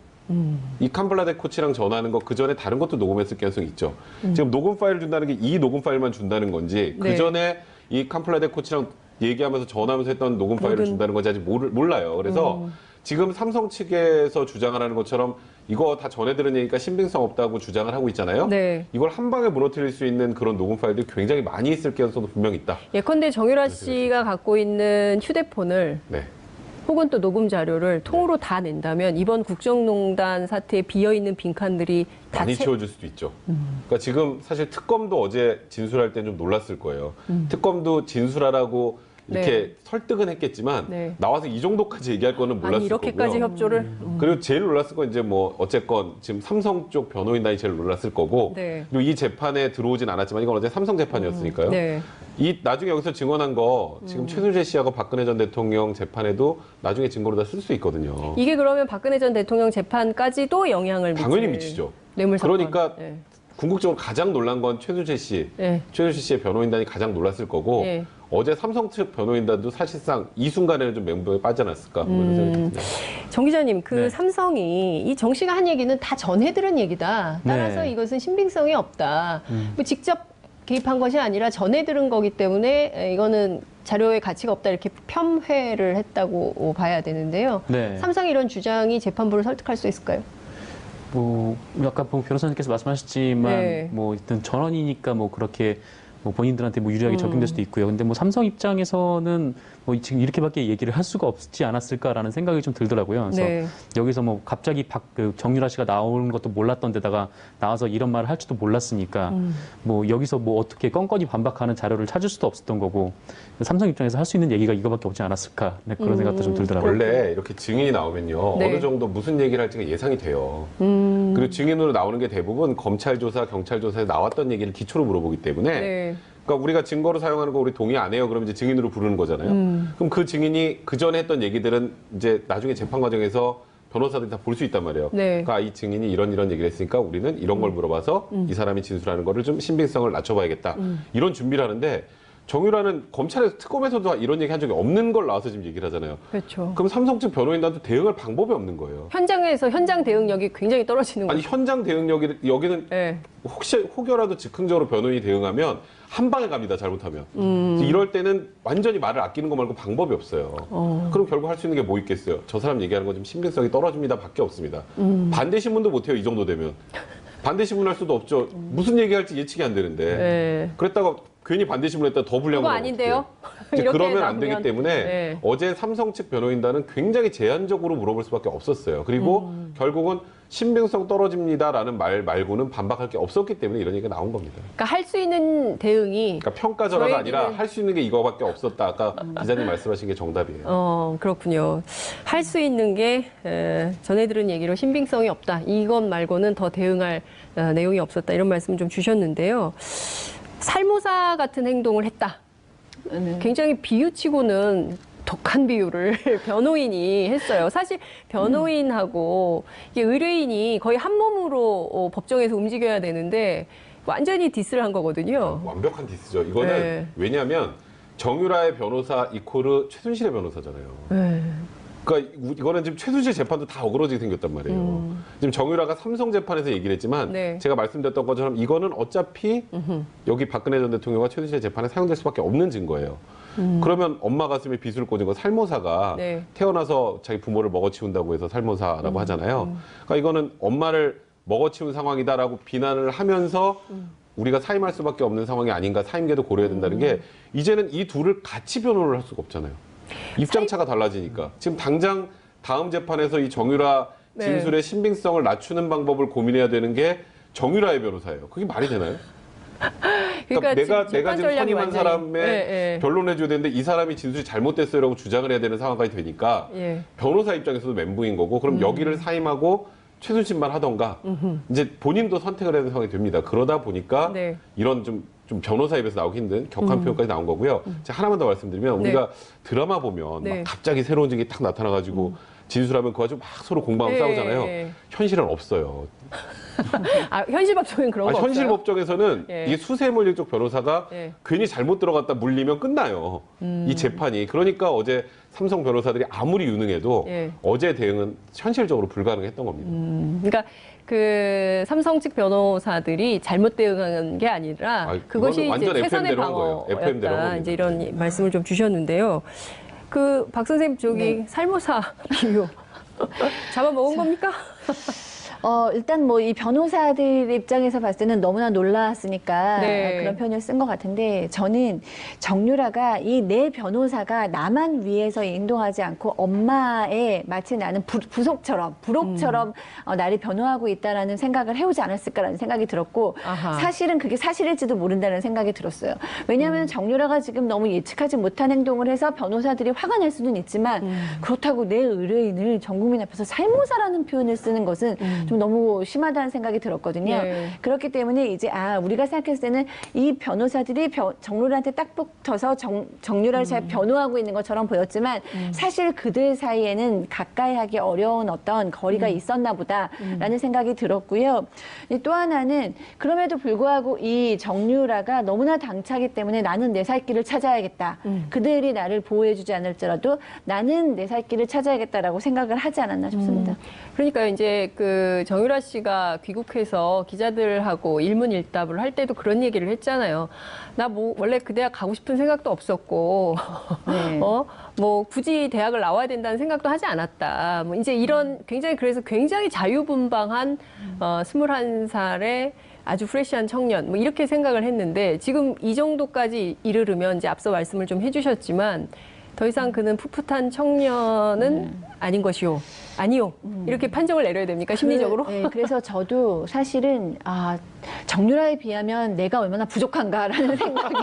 이 캄플라데 코치랑 전화하는 거 그 전에 다른 것도 녹음했을 가능성이 있죠. 지금 녹음 파일을 준다는 게 이 녹음 파일만 준다는 건지 네. 그 전에 이 캄플라데 코치랑 얘기하면서 전화하면서 했던 녹음 파일을 준다는 건지 아직 몰라요. 그래서 지금 삼성 측에서 주장을 하는 것처럼 이거 다 전에 들은 얘기니까 신빙성 없다고 주장을 하고 있잖아요. 네. 이걸 한 방에 무너뜨릴 수 있는 그런 녹음 파일들이 굉장히 많이 있을 가능성도 분명히 있다. 예컨대 정유라 씨가 갖고 있는 휴대폰을 네. 혹은 또 녹음 자료를 통으로 다 낸다면 이번 국정농단 사태에 비어있는 빈칸들이 다 많이 채워줄 수도 있죠. 그러니까 지금 사실 특검도 어제 진술할 때 좀 놀랐을 거예요. 특검도 진술하라고 이렇게 네. 설득은 했겠지만 네. 나와서 이 정도까지 얘기할 거는 몰랐을 아니 이렇게까지 거고요. 협조를 그리고 제일 놀랐을 건 이제 뭐 어쨌건 지금 삼성 쪽 변호인단이 제일 놀랐을 거고 네. 그리고 이 재판에 들어오진 않았지만 이건 어제 삼성 재판이었으니까요. 네. 이 나중에 여기서 증언한 거 지금 최순실 씨하고 박근혜 전 대통령 재판에도 나중에 증거로 다 쓸 수 있거든요. 이게 그러면 박근혜 전 대통령 재판까지도 영향을 미칠 당연히 미치죠. 뇌물 사건. 그러니까 네. 궁극적으로 가장 놀란 건 최순실 씨, 네. 최순실 씨의 변호인단이 가장 놀랐을 거고 네. 어제 삼성 측 변호인단도 사실상 이 순간에는 좀 멘붕에 빠져났을까 그런 생각이 듭니다. 정 기자님, 그 네. 삼성이 이 정 씨가 한 얘기는 다 전해 들은 얘기다. 따라서 네. 이것은 신빙성이 없다. 뭐 직접 개입한 것이 아니라 전해 들은 거기 때문에 이거는 자료의 가치가 없다 이렇게 폄훼를 했다고 봐야 되는데요. 네. 삼성의 이런 주장이 재판부를 설득할 수 있을까요? 뭐 아까 변호사님께서 말씀하셨지만 네. 뭐 일단 전원이니까 뭐 그렇게 뭐 본인들한테 뭐 유리하게 적용될 수도 있고요. 근데 뭐 삼성 입장에서는 뭐 지금 이렇게밖에 얘기를 할 수가 없지 않았을까라는 생각이 좀 들더라고요. 그래서 네. 여기서 뭐 갑자기 정유라 씨가 나오는 것도 몰랐던 데다가 나와서 이런 말을 할지도 몰랐으니까 뭐 여기서 뭐 어떻게 껌껌이 반박하는 자료를 찾을 수도 없었던 거고 삼성 입장에서 할 수 있는 얘기가 이거밖에 없지 않았을까 네, 그런 생각도 좀 들더라고요. 원래 이렇게 증인이 나오면요 네. 어느 정도 무슨 얘기를 할지가 예상이 돼요. 그리고 증인으로 나오는 게 대부분 검찰 조사, 경찰 조사에 나왔던 얘기를 기초로 물어보기 때문에 네. 그러니까 우리가 증거로 사용하는 거 우리 동의 안 해요. 그러면 이제 증인으로 부르는 거잖아요. 그럼 그 증인이 그 전에 했던 얘기들은 이제 나중에 재판 과정에서 변호사들이 다 볼 수 있단 말이에요. 네. 그러니까 이 증인이 이런 얘기를 했으니까 우리는 이런 걸 물어봐서 이 사람이 진술하는 거를 좀 신빙성을 낮춰봐야겠다. 이런 준비를 하는데 정유라는 검찰에서 특검에서도 이런 얘기 한 적이 없는 걸 나와서 지금 얘기를 하잖아요. 그렇죠. 그럼 삼성 측 변호인단도 대응할 방법이 없는 거예요. 현장에서 현장 대응력이 굉장히 떨어지는 아니 거죠. 현장 대응력이 여기는 네. 혹여라도 즉흥적으로 변호인이 대응하면 한 방에 갑니다. 잘못하면. 이럴 때는 완전히 말을 아끼는 거 말고 방법이 없어요. 그럼 결국 할 수 있는 게 뭐 있겠어요? 저 사람 얘기하는 거 좀 신빙성이 떨어집니다. 밖에 없습니다. 반대 신문도 못해요. 이 정도 되면. 반대 신문 할 수도 없죠. 무슨 얘기할지 예측이 안 되는데. 네. 그랬다가 괜히 반대 신문 했다가 더 불리한 그거 건 아닌데요? 이제 이렇게 그러면 안 되기 나오면. 때문에 네. 어제 삼성 측 변호인단은 굉장히 제한적으로 물어볼 수밖에 없었어요. 그리고 결국은 신빙성 떨어집니다라는 말 말고는 반박할 게 없었기 때문에 이런 얘기가 나온 겁니다. 그러니까 할 수 있는 대응이 그러니까 평가절하가 아니라 저희들은- 할 수 있는 게 이거밖에 없었다. 아까 기자님 말씀하신 게 정답이에요. 그렇군요. 할 수 있는 게 전해 들은 얘기로 신빙성이 없다. 이것 말고는 더 대응할 내용이 없었다. 이런 말씀 좀 주셨는데요. 살모사 같은 행동을 했다. 굉장히 비유치고는 독한 비유를 변호인이 했어요. 사실 변호인하고 이게 의뢰인이 거의 한 몸으로 법정에서 움직여야 되는데 완전히 디스를 한 거거든요. 완벽한 디스죠. 이거는 네. 왜냐하면 정유라의 변호사 이코르 최순실의 변호사잖아요. 네. 그러니까 이거는 지금 최순실 재판도 다 어그러지게 생겼단 말이에요. 지금 정유라가 삼성 재판에서 얘기를 했지만 네. 제가 말씀드렸던 것처럼 이거는 어차피 여기 박근혜 전 대통령과 최순실 재판에 사용될 수밖에 없는 증거예요. 그러면 엄마 가슴에 비수를 꽂은 거 살모사가 네. 태어나서 자기 부모를 먹어치운다고 해서 살모사라고 하잖아요. 그러니까 이거는 엄마를 먹어치운 상황이다라고 비난을 하면서 우리가 사임할 수밖에 없는 상황이 아닌가, 사임계도 고려해야 된다는 게 이제는 이 둘을 같이 변호를 할 수가 없잖아요. 입장차가 달라지니까. 지금 당장 다음 재판에서 이 정유라 네. 진술의 신빙성을 낮추는 방법을 고민해야 되는 게 정유라의 변호사예요. 그게 말이 되나요? 그러니까 내가 재판 지금 전략이 선임한 완전히- 사람의 예. 변론해줘야 되는데 이 사람이 진술이 잘못됐어요라고 주장을 해야 되는 상황까지 되니까 예. 변호사 입장에서도 멘붕인 거고 그럼 여기를 사임하고 최순실만 하던가 이제 본인도 선택을 해야 되는 상황이 됩니다. 그러다 보니까 네. 이런 좀 변호사 입에서 나오기 힘든 격한 표현까지 나온 거고요. 제가 하나만 더 말씀드리면 네. 우리가 드라마 보면 네. 막 갑자기 새로운 증이 탁 나타나가지고 진술하면 그거 가지고 막 서로 공방하고 예, 싸우잖아요. 예. 현실은 없어요. 현실 법정엔 그런 거 현실 없어요? 법정에서는 예. 이게 수세물 일쪽 변호사가 예. 괜히 잘못 들어갔다 물리면 끝나요. 이 재판이. 그러니까 어제 삼성 변호사들이 아무리 유능해도 예. 어제 대응은 현실적으로 불가능했던 겁니다. 그러니까 그 삼성 측 변호사들이 잘못 대응한 게 아니라 아니, 그것이 그거는 이제 완전 최선의 FM 대로 한 거예요. FM 대로 한 방어였다. 겁니다. 이제 이런 말씀을 좀 주셨는데요. 그 박 선생님 저기 살모사 비유 잡아먹은 겁니까? 일단 뭐 이 변호사들 입장에서 봤을 때는 너무나 놀랐으니까 네. 그런 표현을 쓴 것 같은데 저는 정유라가 이 내 변호사가 나만 위해서 행동하지 않고 엄마의 마치 나는 부속처럼 부록처럼 나를 변호하고 있다라는 생각을 해오지 않았을까라는 생각이 들었고 아하. 사실은 그게 사실일지도 모른다는 생각이 들었어요. 왜냐하면 정유라가 지금 너무 예측하지 못한 행동을 해서 변호사들이 화가 날 수는 있지만 그렇다고 내 의뢰인을 전 국민 앞에서 살모사라는 표현을 쓰는 것은 좀 너무 심하다는 생각이 들었거든요. 네. 그렇기 때문에 이제 우리가 생각했을 때는 이 변호사들이 정유라한테 딱 붙어서 정유라를 잘 변호하고 있는 것처럼 보였지만 사실 그들 사이에는 가까이 하기 어려운 어떤 거리가 있었나 보다라는 생각이 들었고요. 또 하나는 그럼에도 불구하고 이 정유라가 너무나 당차기 때문에 나는 내 살 길을 찾아야겠다. 그들이 나를 보호해주지 않을지라도 나는 내 살 길을 찾아야겠다라고 생각을 하지 않았나 싶습니다. 그러니까 이제 그 정유라 씨가 귀국해서 기자들하고 일문일답을 할 때도 그런 얘기를 했잖아요. 나 뭐 원래 그 대학 가고 싶은 생각도 없었고, 네. 뭐 굳이 대학을 나와야 된다는 생각도 하지 않았다. 뭐 이제 이런 그래서 굉장히 자유분방한 21살의 아주 프레시한 청년, 뭐 이렇게 생각을 했는데 지금 이 정도까지 이르르면 이제 앞서 말씀을 좀 해주셨지만 더 이상 그는 풋풋한 청년은 아닌 것이요. 아니요. 이렇게 판정을 내려야 됩니까? 심리적으로? 네, 그래서 저도 사실은 정유라에 비하면 내가 얼마나 부족한가라는 생각이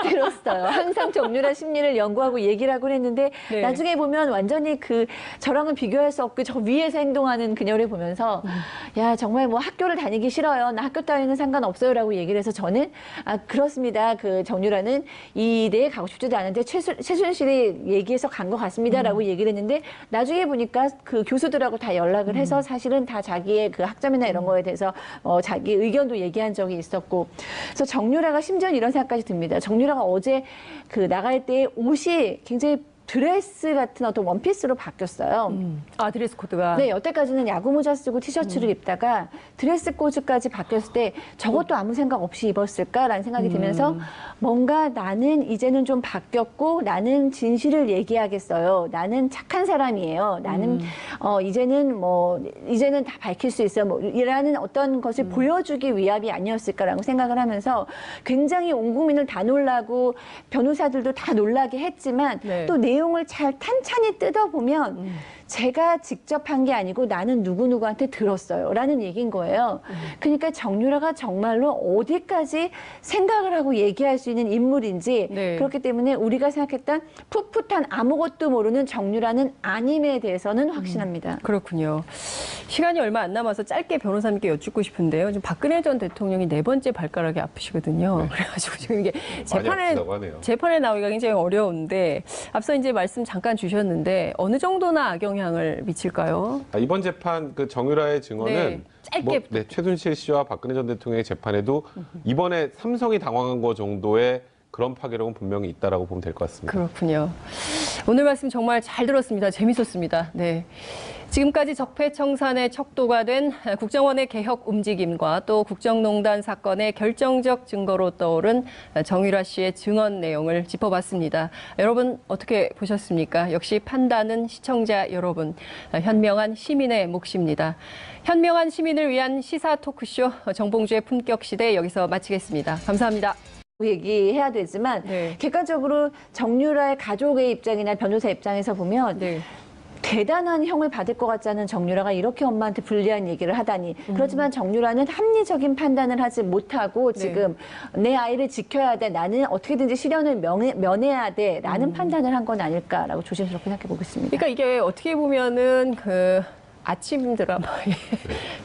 들었어요. 항상 정유라 심리를 연구하고 얘기를 하곤 했는데 네. 나중에 보면 완전히 저랑은 비교할 수 없고 저 위에서 행동하는 그녀를 보면서 야 정말 뭐 학교를 다니기 싫어요. 나 학교 따위는 상관없어요라고 얘기를 해서 저는 그렇습니다. 그 정유라는 이 대에 가고 싶지도 않은데 최순실이 얘기해서 간 것 같습니다라고 얘기를 했는데 나중에 보니까 교수들하고 다 연락을 해서 사실은 다 자기의 그 학점이나 이런 거에 대해서 자기 의견도 얘기하고 얘기한 적이 있었고, 그래서 정유라가 심지어 이런 생각까지 듭니다. 정유라가 어제 그 나갈 때 옷이 굉장히 드레스 같은 어떤 원피스로 바뀌었어요. 아, 드레스 코드가. 네, 여태까지는 야구 모자 쓰고 티셔츠를 입다가 드레스 코드까지 바뀌었을 때 저것도 아무 생각 없이 입었을까라는 생각이 들면서 뭔가 나는 이제는 좀 바뀌었고 나는 진실을 얘기하겠어요. 나는 착한 사람이에요. 나는 이제는 다 밝힐 수 있어요. 뭐 이라는 어떤 것을 보여주기 위함이 아니었을까라고 생각을 하면서 굉장히 온 국민을 다 놀라고 변호사들도 다 놀라게 했지만 네. 또 내용을 잘 탄탄히 뜯어보면 제가 직접 한 게 아니고 나는 누구누구한테 들었어요 라는 얘기인 거예요. 그러니까 정유라가 정말로 어디까지 생각을 하고 얘기할 수 있는 인물인지 네. 그렇기 때문에 우리가 생각했던 풋풋한 아무것도 모르는 정유라는 아님에 대해서는 확신합니다. 그렇군요. 시간이 얼마 안 남아서 짧게 변호사님께 여쭙고 싶은데요. 지금 박근혜 전 대통령이 4번째 발가락이 아프시거든요. 그래가지고 지금 이게 많이 아프다고 하네요. 재판에 나오기가 굉장히 어려운데 앞서 이제 말씀 잠깐 주셨는데 어느 정도나 악영향을 미칠까요? 이번 재판 그 정유라의 증언은 네, 짧게 최순실 씨와 박근혜 전 대통령의 재판에도 이번에 삼성이 당황한 거 정도의 그런 파괴력은 분명히 있다라고 보면 될 것 같습니다. 그렇군요. 오늘 말씀 정말 잘 들었습니다. 재밌었습니다. 네. 지금까지 적폐청산의 척도가 된 국정원의 개혁 움직임과 또 국정농단 사건의 결정적 증거로 떠오른 정유라 씨의 증언 내용을 짚어봤습니다. 여러분 어떻게 보셨습니까? 역시 판단은 시청자 여러분, 현명한 시민의 몫입니다. 현명한 시민을 위한 시사 토크쇼 정봉주의 품격시대 여기서 마치겠습니다. 감사합니다. 얘기해야 되지만 네. 객관적으로 정유라의 가족의 입장이나 변호사 입장에서 보면 네. 대단한 형을 받을 것 같지 않은 정유라가 이렇게 엄마한테 불리한 얘기를 하다니. 그렇지만 정유라는 합리적인 판단을 하지 못하고 지금 내 아이를 지켜야 돼. 나는 어떻게든지 시련을 면해야 돼. 라는 판단을 한 건 아닐까라고 조심스럽게 생각해 보겠습니다. 그러니까 이게 어떻게 보면은 그 아침 드라마의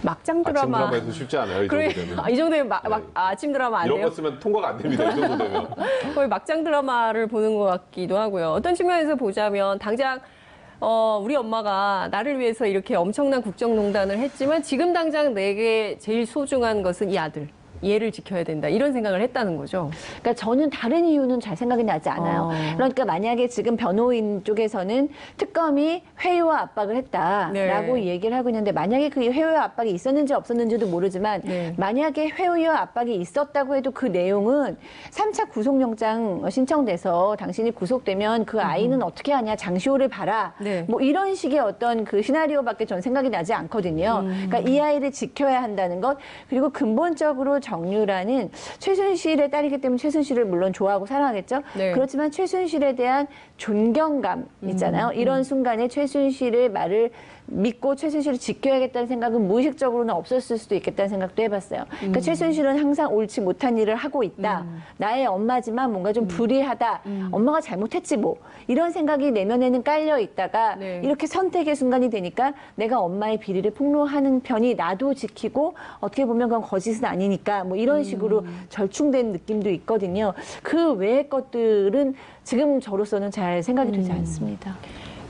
막장 드라마. 아침 드라마에도 쉽지 않아요. 이 정도 되면. 이 정도면 아침 드라마 안 이런 돼요? 거 쓰면 통과가 안 됩니다. 이 정도 되면. 거의 막장 드라마를 보는 것 같기도 하고요. 어떤 측면에서 보자면 당장 우리 엄마가 나를 위해서 이렇게 엄청난 국정농단을 했지만 지금 당장 내게 제일 소중한 것은 이 아들. 얘를 지켜야 된다. 이런 생각을 했다는 거죠. 그러니까 저는 다른 이유는 잘 생각이 나지 않아요. 그러니까 만약에 지금 변호인 쪽에서는 특검이 회유와 압박을 했다라고 네. 얘기를 하고 있는데 만약에 그 회유와 압박이 있었는지 없었는지도 모르지만 네. 만약에 회유와 압박이 있었다고 해도 그 내용은 3차 구속영장 신청돼서 당신이 구속되면 그 아이는 어떻게 하냐 장시호를 봐라. 네. 뭐 이런 식의 어떤 그 시나리오밖에 전 생각이 나지 않거든요. 그러니까 이 아이를 지켜야 한다는 것 그리고 근본적으로 정유라는 최순실의 딸이기 때문에 최순실을 물론 좋아하고 사랑하겠죠. 네. 그렇지만 최순실에 대한 존경감 있잖아요. 이런 순간에 최순실의 말을 믿고 최순실을 지켜야겠다는 생각은 무의식적으로는 없었을 수도 있겠다는 생각도 해봤어요. 그러니까 최순실은 항상 옳지 못한 일을 하고 있다. 나의 엄마지만 뭔가 좀 불의하다. 엄마가 잘못했지 뭐. 이런 생각이 내면에는 깔려 있다가 네. 이렇게 선택의 순간이 되니까 내가 엄마의 비리를 폭로하는 편이 나도 지키고 어떻게 보면 그건 거짓은 아니니까 뭐 이런 식으로 절충된 느낌도 있거든요. 그 외의 것들은 지금 저로서는 잘 생각이 되지 않습니다.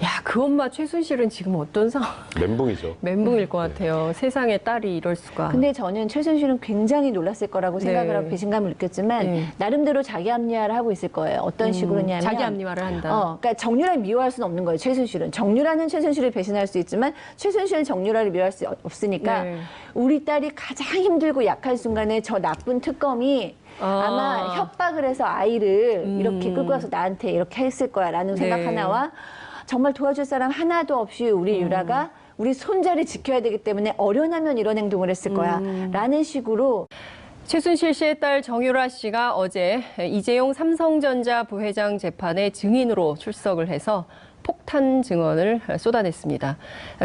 야, 그 엄마 최순실은 지금 어떤 상황? 멘붕이죠. 멘붕일 것 같아요. 세상에 딸이 이럴 수가. 근데 저는 최순실은 굉장히 놀랐을 거라고 생각을 네. 하고 배신감을 느꼈지만 네. 나름대로 자기 합리화를 하고 있을 거예요. 어떤 식으로냐면 자기 합리화를 한다. 그러니까 정유라를 미워할 수는 없는 거예요. 최순실은 정유라는 최순실을 배신할 수 있지만 최순실은 정유라를 미워할 수 없으니까 네. 우리 딸이 가장 힘들고 약한 순간에 저 나쁜 특검이 아마 협박을 해서 아이를 이렇게 끌고 와서 나한테 이렇게 했을 거야라는 생각 네. 하나와 정말 도와줄 사람 하나도 없이 우리 유라가 우리 손자를 지켜야 되기 때문에 어련하면 이런 행동을 했을 거야 라는 식으로 최순실 씨의 딸 정유라 씨가 어제 이재용 삼성전자 부회장 재판에 증인으로 출석을 해서 폭탄 증언을 쏟아냈습니다.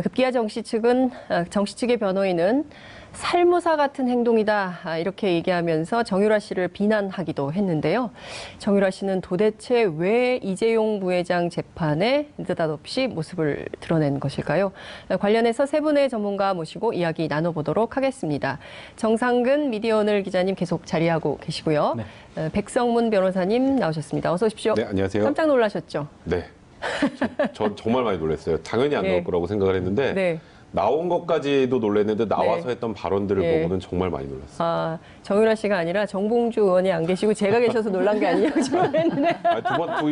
급기야 정 씨 측의 변호인은 살모사 같은 행동이다 이렇게 얘기하면서 정유라 씨를 비난하기도 했는데요. 정유라 씨는 도대체 왜 이재용 부회장 재판에 느닷없이 모습을 드러낸 것일까요? 관련해서 세 분의 전문가 모시고 이야기 나눠보도록 하겠습니다. 정상근 미디어오늘 기자님 계속 자리하고 계시고요. 네. 백성문 변호사님 나오셨습니다. 어서 오십시오. 네, 안녕하세요. 깜짝 놀라셨죠? 네. 전 정말 많이 놀랐어요. 당연히 안 네. 나올 거라고 생각을 했는데 네. 나온 것까지도 놀랐는데 나와서 네. 했던 발언들을 예. 보고는 정말 많이 놀랐어요. 아, 정유라 씨가 아니라 정봉주 의원이 안 계시고 제가 계셔서 놀란 게 아니냐고 질문했는데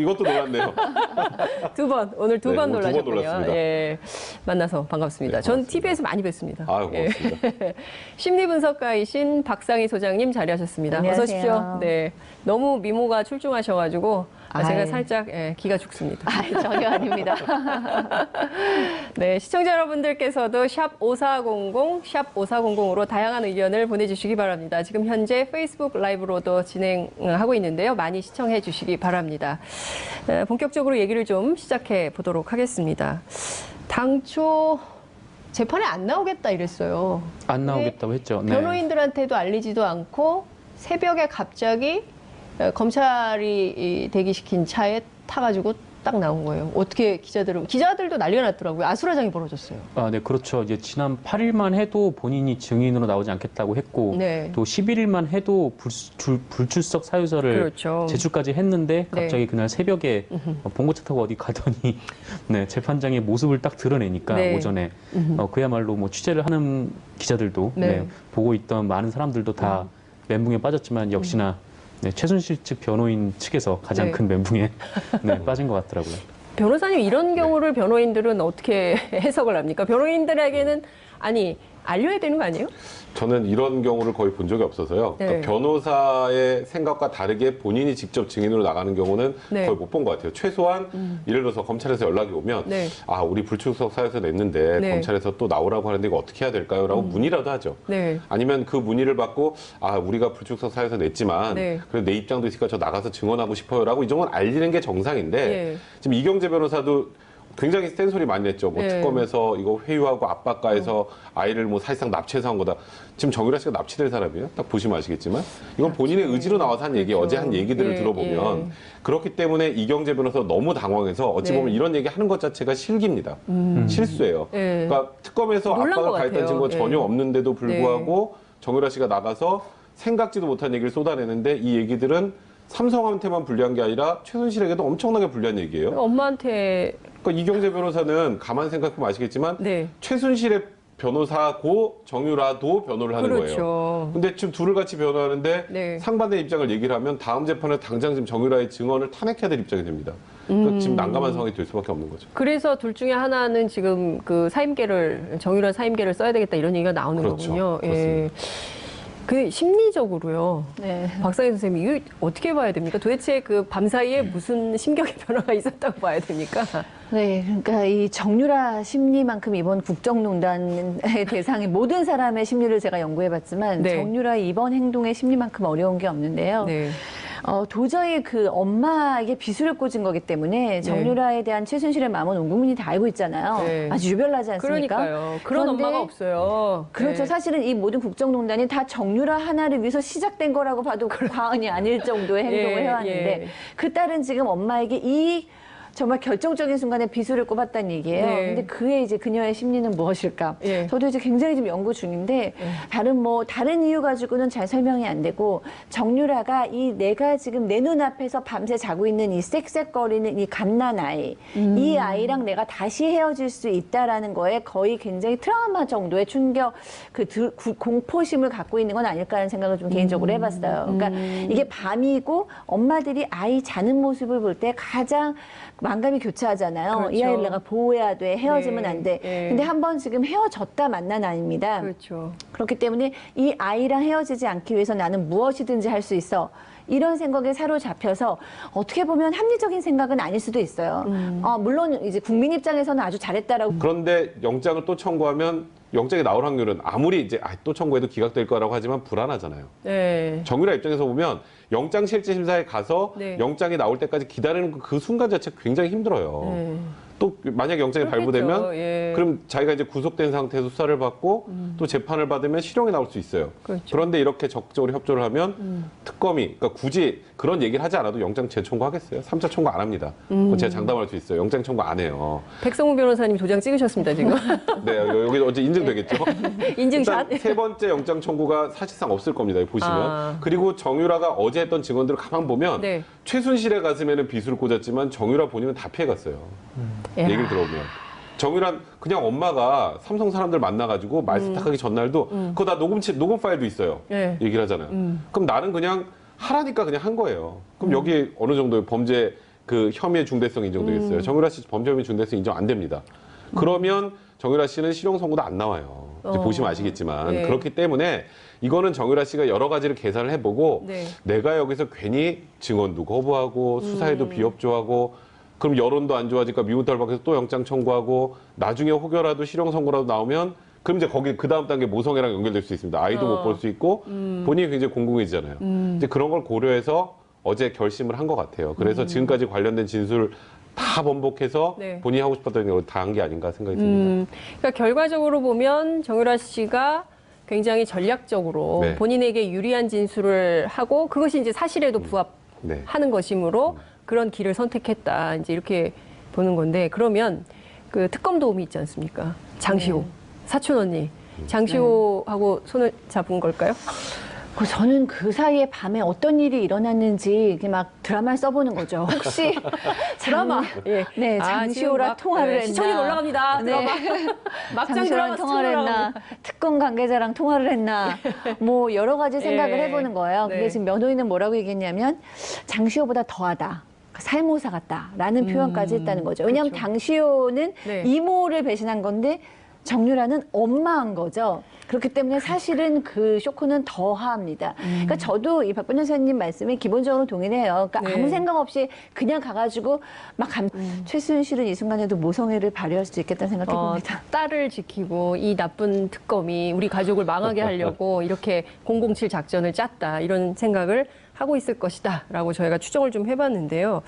이것도 놀랐네요. 오늘 두 네, 번 오늘 두번 놀라셨군요. 놀랐습니다. 예, 만나서 반갑습니다. 네, 전 반갑습니다. TV에서 많이 뵀습니다. 아유, 예. 고맙습니다. 심리분석가이신 박상희 소장님 자리하셨습니다. 안녕하세요. 어서 오십시오. 네, 너무 미모가 출중하셔가지고 제가 아이. 살짝 기가 죽습니다. 전혀 아닙니다. 네, 시청자 여러분들께서도 샵 5400, 샵 5400으로 다양한 의견을 보내주시기 바랍니다. 지금 현재 페이스북 라이브로도 진행하고 있는데요. 많이 시청해 주시기 바랍니다. 본격적으로 얘기를 좀 시작해 보도록 하겠습니다. 당초 재판에 안 나오겠다 이랬어요. 안 나오겠다고 했죠. 네. 변호인들한테도 알리지도 않고 새벽에 갑자기 검찰이 대기시킨 차에 타가지고 딱 나온 거예요. 어떻게 기자들도 난리가 났더라고요. 아수라장이 벌어졌어요. 아, 네, 그렇죠. 이제 지난 8일만 해도 본인이 증인으로 나오지 않겠다고 했고, 네. 또 11일만 해도 불출석 사유서를 그렇죠. 제출까지 했는데 네. 갑자기 그날 새벽에 봉고차 타고 어디 가더니 네, 재판장의 모습을 딱 드러내니까 네. 오전에 그야말로 뭐 취재를 하는 기자들도 네. 네, 보고 있던 많은 사람들도 다 멘붕에 빠졌지만 역시나 네, 최순실 측 변호인 측에서 가장 네. 큰 멘붕에 네, 빠진 것 같더라고요. 변호사님 이런 경우를 변호인들은 어떻게 해석을 합니까? 변호인들에게는 알려야 되는 거 아니에요? 저는 이런 경우를 거의 본 적이 없어서요. 네. 그러니까 변호사의 생각과 다르게 본인이 직접 증인으로 나가는 경우는 네. 거의 못 본 것 같아요. 최소한 예를 들어서 검찰에서 연락이 오면 네. 우리 불출석 사유서 냈는데 네. 검찰에서 또 나오라고 하는데 이거 어떻게 해야 될까요? 라고 문의라도 하죠. 네. 아니면 그 문의를 받고 우리가 불출석 사유서 냈지만 네. 그래도 내 입장도 있으니까 저 나가서 증언하고 싶어요라고 이 정도는 알리는 게 정상인데 예. 지금 이경재 변호사도 굉장히 센 소리 많이 냈죠. 뭐 예. 특검에서 이거 회유하고 압박가해서 아이를 뭐 사실상 납치해서 한 거다. 지금 정유라 씨가 납치될 사람이에요. 딱 보시면 아시겠지만 이건 본인의 의지로 나와서 한 얘기, 그렇죠. 어제 한 얘기들을 예, 들어보면 예. 그렇기 때문에 이경재 변호사 너무 당황해서 어찌 네. 보면 이런 얘기 하는 것 자체가 실기입니다. 실수예요. 예. 그러니까 특검에서 놀란 압박을 것 가했던 같아요. 증거가 예. 전혀 없는데도 불구하고 정유라 씨가 나가서 생각지도 못한 얘기를 쏟아내는데 이 얘기들은 삼성한테만 불리한 게 아니라 최순실에게도 엄청나게 불리한 얘기예요. 엄마한테 그러니까 이경재 변호사는 가만 생각해보면 아시겠지만 네. 최순실의 변호사고 정유라도 변호를 하는 거예요. 그렇죠. 근데 지금 둘을 같이 변호하는데 네. 상반된 입장을 얘기를 하면 다음 재판에 당장 지금 정유라의 증언을 탄핵해야 될 입장이 됩니다. 그러니까 지금 난감한 상황이 될 수밖에 없는 거죠. 그래서 둘 중에 하나는 지금 그 정유라 사임계를 써야 되겠다 이런 얘기가 나오는 그렇죠. 거군요. 예. 그렇습니다. 그 심리적으로요. 네. 박상희 선생님 이거 어떻게 봐야 됩니까? 도대체 그 밤사이에 무슨 심경의 변화가 있었다고 봐야 됩니까? 네, 그러니까 이 정유라 심리만큼 이번 국정농단의 대상이 모든 사람의 심리를 제가 연구해봤지만 네. 정유라 이번 행동의 심리만큼 어려운 게 없는데요. 네. 도저히 그 엄마에게 비수를 꽂은 거기 때문에 정유라에 대한 최순실의 마음은 온 국민이 다 알고 있잖아요. 네. 아주 유별나지 않습니까? 그러니까요. 그런 그런데 엄마가 없어요. 그렇죠. 네. 사실은 이 모든 국정농단이 다 정유라 하나를 위해서 시작된 거라고 봐도 과언이 아닐 정도의 행동을 예, 해왔는데 예. 그 딸은 지금 엄마에게 이 정말 결정적인 순간에 비수를 꼽았다는 얘기예요. 네. 근데 그의 이제 그녀의 심리는 무엇일까? 예. 저도 이제 굉장히 좀 연구 중인데 다른 이유 가지고는 잘 설명이 안 되고 정유라가 내가 지금 내 눈앞에서 밤새 자고 있는 이 쌕쌕거리는 이 갓난 아이, 이 아이랑 내가 다시 헤어질 수 있다라는 거에 거의 굉장히 트라우마 정도의 충격, 공포심을 갖고 있는 건 아닐까라는 생각을 좀 개인적으로 해봤어요. 그러니까 이게 밤이고 엄마들이 아이 자는 모습을 볼 때 가장 만감이 교차하잖아요. 그렇죠. 이 아이를 내가 보호해야 돼. 헤어지면 네, 안 돼. 네. 근데 한번 지금 헤어졌다 만난 아이입니다. 그렇죠. 그렇기 때문에 이 아이랑 헤어지지 않기 위해서 나는 무엇이든지 할 수 있어. 이런 생각에 사로잡혀서 어떻게 보면 합리적인 생각은 아닐 수도 있어요. 물론 이제 국민 입장에서는 아주 잘했다라고. 그런데 영장을 또 청구하면 영장이 나올 확률은 아무리 이제 또 청구해도 기각될 거라고 하지만 불안하잖아요. 네. 정유라 입장에서 보면 영장실질심사에 가서 네. 영장이 나올 때까지 기다리는 그 순간 자체가 굉장히 힘들어요. 네. 또 만약에 영장이 그렇겠죠. 발부되면 예. 그럼 자기가 이제 구속된 상태에서 수사를 받고 또 재판을 받으면 실형이 나올 수 있어요. 그렇죠. 그런데 이렇게 적극적으로 협조를 하면 특검이 그러니까 굳이 그런 얘기를 하지 않아도 영장 재청구하겠어요? 3차 청구 안 합니다. 그건 제가 장담할 수 있어요. 영장 청구 안 해요. 백성훈 변호사님 도장 찍으셨습니다 지금. 네, 여기 어제 인증되겠죠? 인증샷. 일단 세 번째 영장 청구가 사실상 없을 겁니다. 보시면. 그리고 정유라가 어제 했던 증언들을 가만 보면 네. 최순실의 가슴에는 비수를 꽂았지만 정유라 본인은 다 피해갔어요. 야. 얘기를 들어보면. 정유란 그냥 엄마가 삼성 사람들 만나가지고 말 세탁하기 전날도 그거 다 녹음 파일도 있어요. 네. 얘기를 하잖아요. 그럼 나는 그냥 하라니까 그냥 한 거예요. 그럼 여기에 어느 정도의 범죄 그 혐의의 중대성이 인정되겠어요. 정유라 씨 범죄 혐의 중대성 인정 안 됩니다. 그러면 정유라 씨는 실형 선고도 안 나와요. 이제 보시면 아시겠지만 네. 그렇기 때문에 이거는 정유라 씨가 여러 가지를 계산을 해보고 네. 내가 여기서 괜히 증언도 거부하고 수사에도 비협조하고 그럼 여론도 안 좋아지니까 미운 탈박해서 또 영장 청구하고 나중에 혹여라도 실형 선고라도 나오면 그럼 이제 거기 그 다음 단계 모성애랑 연결될 수 있습니다. 아이도 못 볼 수 있고 본인이 굉장히 공공해지잖아요. 이제 그런 걸 고려해서 어제 결심을 한 것 같아요. 그래서 지금까지 관련된 진술 다 번복해서 네. 본인이 하고 싶었던 걸 다 한 게 아닌가 생각이 듭니다. 그러니까 결과적으로 보면 정유라 씨가 굉장히 전략적으로 네. 본인에게 유리한 진술을 하고 그것이 이제 사실에도 부합하는 네. 것이므로 그런 길을 선택했다. 이제 이렇게 보는 건데 그러면 그 특검 도움이 있지 않습니까? 장시호 사촌 언니 장시호하고 손을 잡은 걸까요? 저는 그 사이에 밤에 어떤 일이 일어났는지 이렇게 막 드라마를 써보는 거죠. 혹시 드라마. 예. 네, 장시호랑 통화를 했나? 시청률 올라갑니다. 네. 드라마. 막장 장시호랑 드라마 통화를 시청률 했나? 특검 관계자랑 통화를 했나? 뭐 여러 가지 생각을 예. 해보는 거예요. 근데 네. 지금 변호인은 뭐라고 얘기했냐면 장시호보다 더하다. 살모사 같다라는 표현까지 했다는 거죠. 왜냐하면 그렇죠. 장시호는 네. 이모를 배신한 건데 정유라는 엄마인 거죠. 그렇기 때문에 사실은 그 쇼크는 더합니다. 그러니까 저도 이 박 변호사님 말씀에 기본적으로 동의해요. 그러니까 네. 아무 생각 없이 그냥 가가지고 막 최순실은 이 순간에도 모성애를 발휘할 수 있겠다는 생각해 봅니다. 딸을 지키고 이 나쁜 특검이 우리 가족을 망하게 하려고 이렇게 007 작전을 짰다 이런 생각을 하고 있을 것이다라고 저희가 추정을 좀 해봤는데요.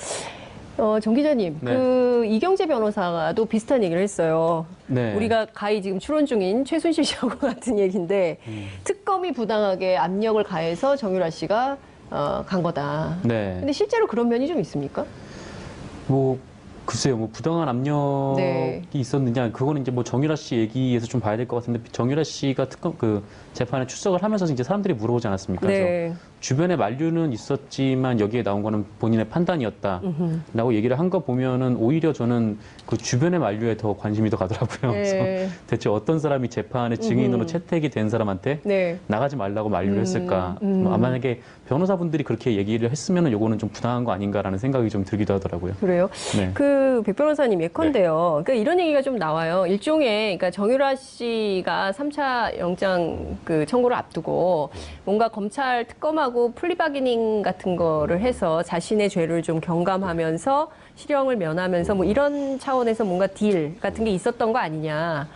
정 기자님, 네. 그 이경재 변호사도 비슷한 얘기를 했어요. 네. 우리가 가히 지금 추론 중인 최순실 씨하고 같은 얘기인데 특검이 부당하게 압력을 가해서 정유라 씨가 간 거다. 네. 근데 실제로 그런 면이 좀 있습니까? 뭐 글쎄요, 뭐 부당한 압력이 네. 있었느냐, 그거는 이제 뭐 정유라 씨 얘기에서 좀 봐야 될 것 같은데, 정유라 씨가 특검 그 재판에 출석을 하면서 이제 사람들이 물어보지 않았습니까? 네. 그래서 주변에 만류는 있었지만 여기에 나온 거는 본인의 판단이었다라고 얘기를 한 거 보면은 오히려 저는 그 주변의 만류에 더 관심이 더 가더라고요. 네. 그래서 대체 어떤 사람이 재판에 증인으로 채택이 된 사람한테 네. 나가지 말라고 만류를 했을까? 만약에 변호사분들이 그렇게 얘기를 했으면은 요거는 좀 부당한 거 아닌가라는 생각이 좀 들기도 하더라고요. 그래요? 네. 그 백 변호사님 예컨대요. 그러니까 이런 얘기가 좀 나와요. 일종의 그러니까 정유라 씨가 3차 영장 그 청구를 앞두고 뭔가 검찰 특검하고 플리바기닝 같은 거를 해서 자신의 죄를 좀 경감하면서 실형을 면하면서 뭐 이런 차원에서 뭔가 딜 같은 게 있었던 거 아니냐.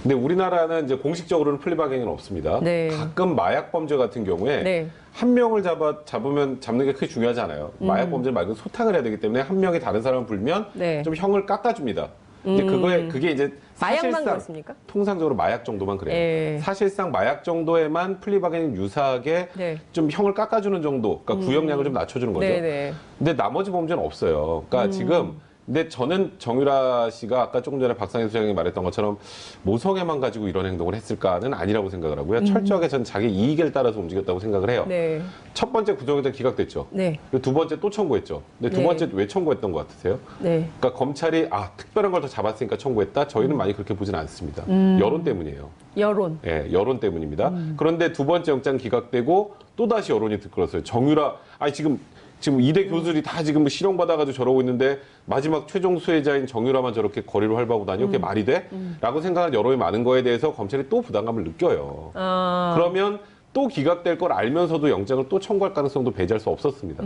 근데 우리나라는 이제 공식적으로는 플리바게닝은 없습니다. 네. 가끔 마약 범죄 같은 경우에 네. 한 명을 잡으면 잡는 게 크게 중요하지 않아요. 마약 범죄 말고 소탕을 해야 되기 때문에 한 명이 다른 사람을 불면 네. 좀 형을 깎아줍니다. 근데 그게 이제 마약만 사실상 그렇습니까? 통상적으로 마약 정도만 그래요. 예. 사실상 마약 정도에만 플리바게닝 유사하게 네. 좀 형을 깎아주는 정도, 그러니까 구형량을 좀 낮춰주는 거죠. 네네. 근데 나머지 범죄는 없어요. 그러니까 지금 근데 저는 정유라 씨가 아까 조금 전에 박상희 소장이 말했던 것처럼 모성애만 가지고 이런 행동을 했을까는 아니라고 생각을 하고요. 철저하게 저는 자기 이익을 따라서 움직였다고 생각을 해요. 네. 첫 번째 구속영장 기각됐죠. 네. 그리고 두 번째 또 청구했죠. 근데 두 네. 번째 왜 청구했던 것 같으세요? 네. 그러니까 검찰이 특별한 걸 더 잡았으니까 청구했다. 저희는 많이 그렇게 보지는 않습니다. 여론 때문이에요. 여론. 예, 여론 때문입니다. 그런데 두 번째 영장 기각되고 또 다시 여론이 들끓었어요. 정유라, 지금 이대 교수들이 다 지금 뭐 실형받아가지고 저러고 있는데 마지막 최종 수혜자인 정유라만 저렇게 거리를 활보하고 다니고 그게 말이 돼? 라고 생각하는 여론이 많은 거에 대해서 검찰이 또 부담감을 느껴요. 그러면 또 기각될 걸 알면서도 영장을 또 청구할 가능성도 배제할 수 없었습니다.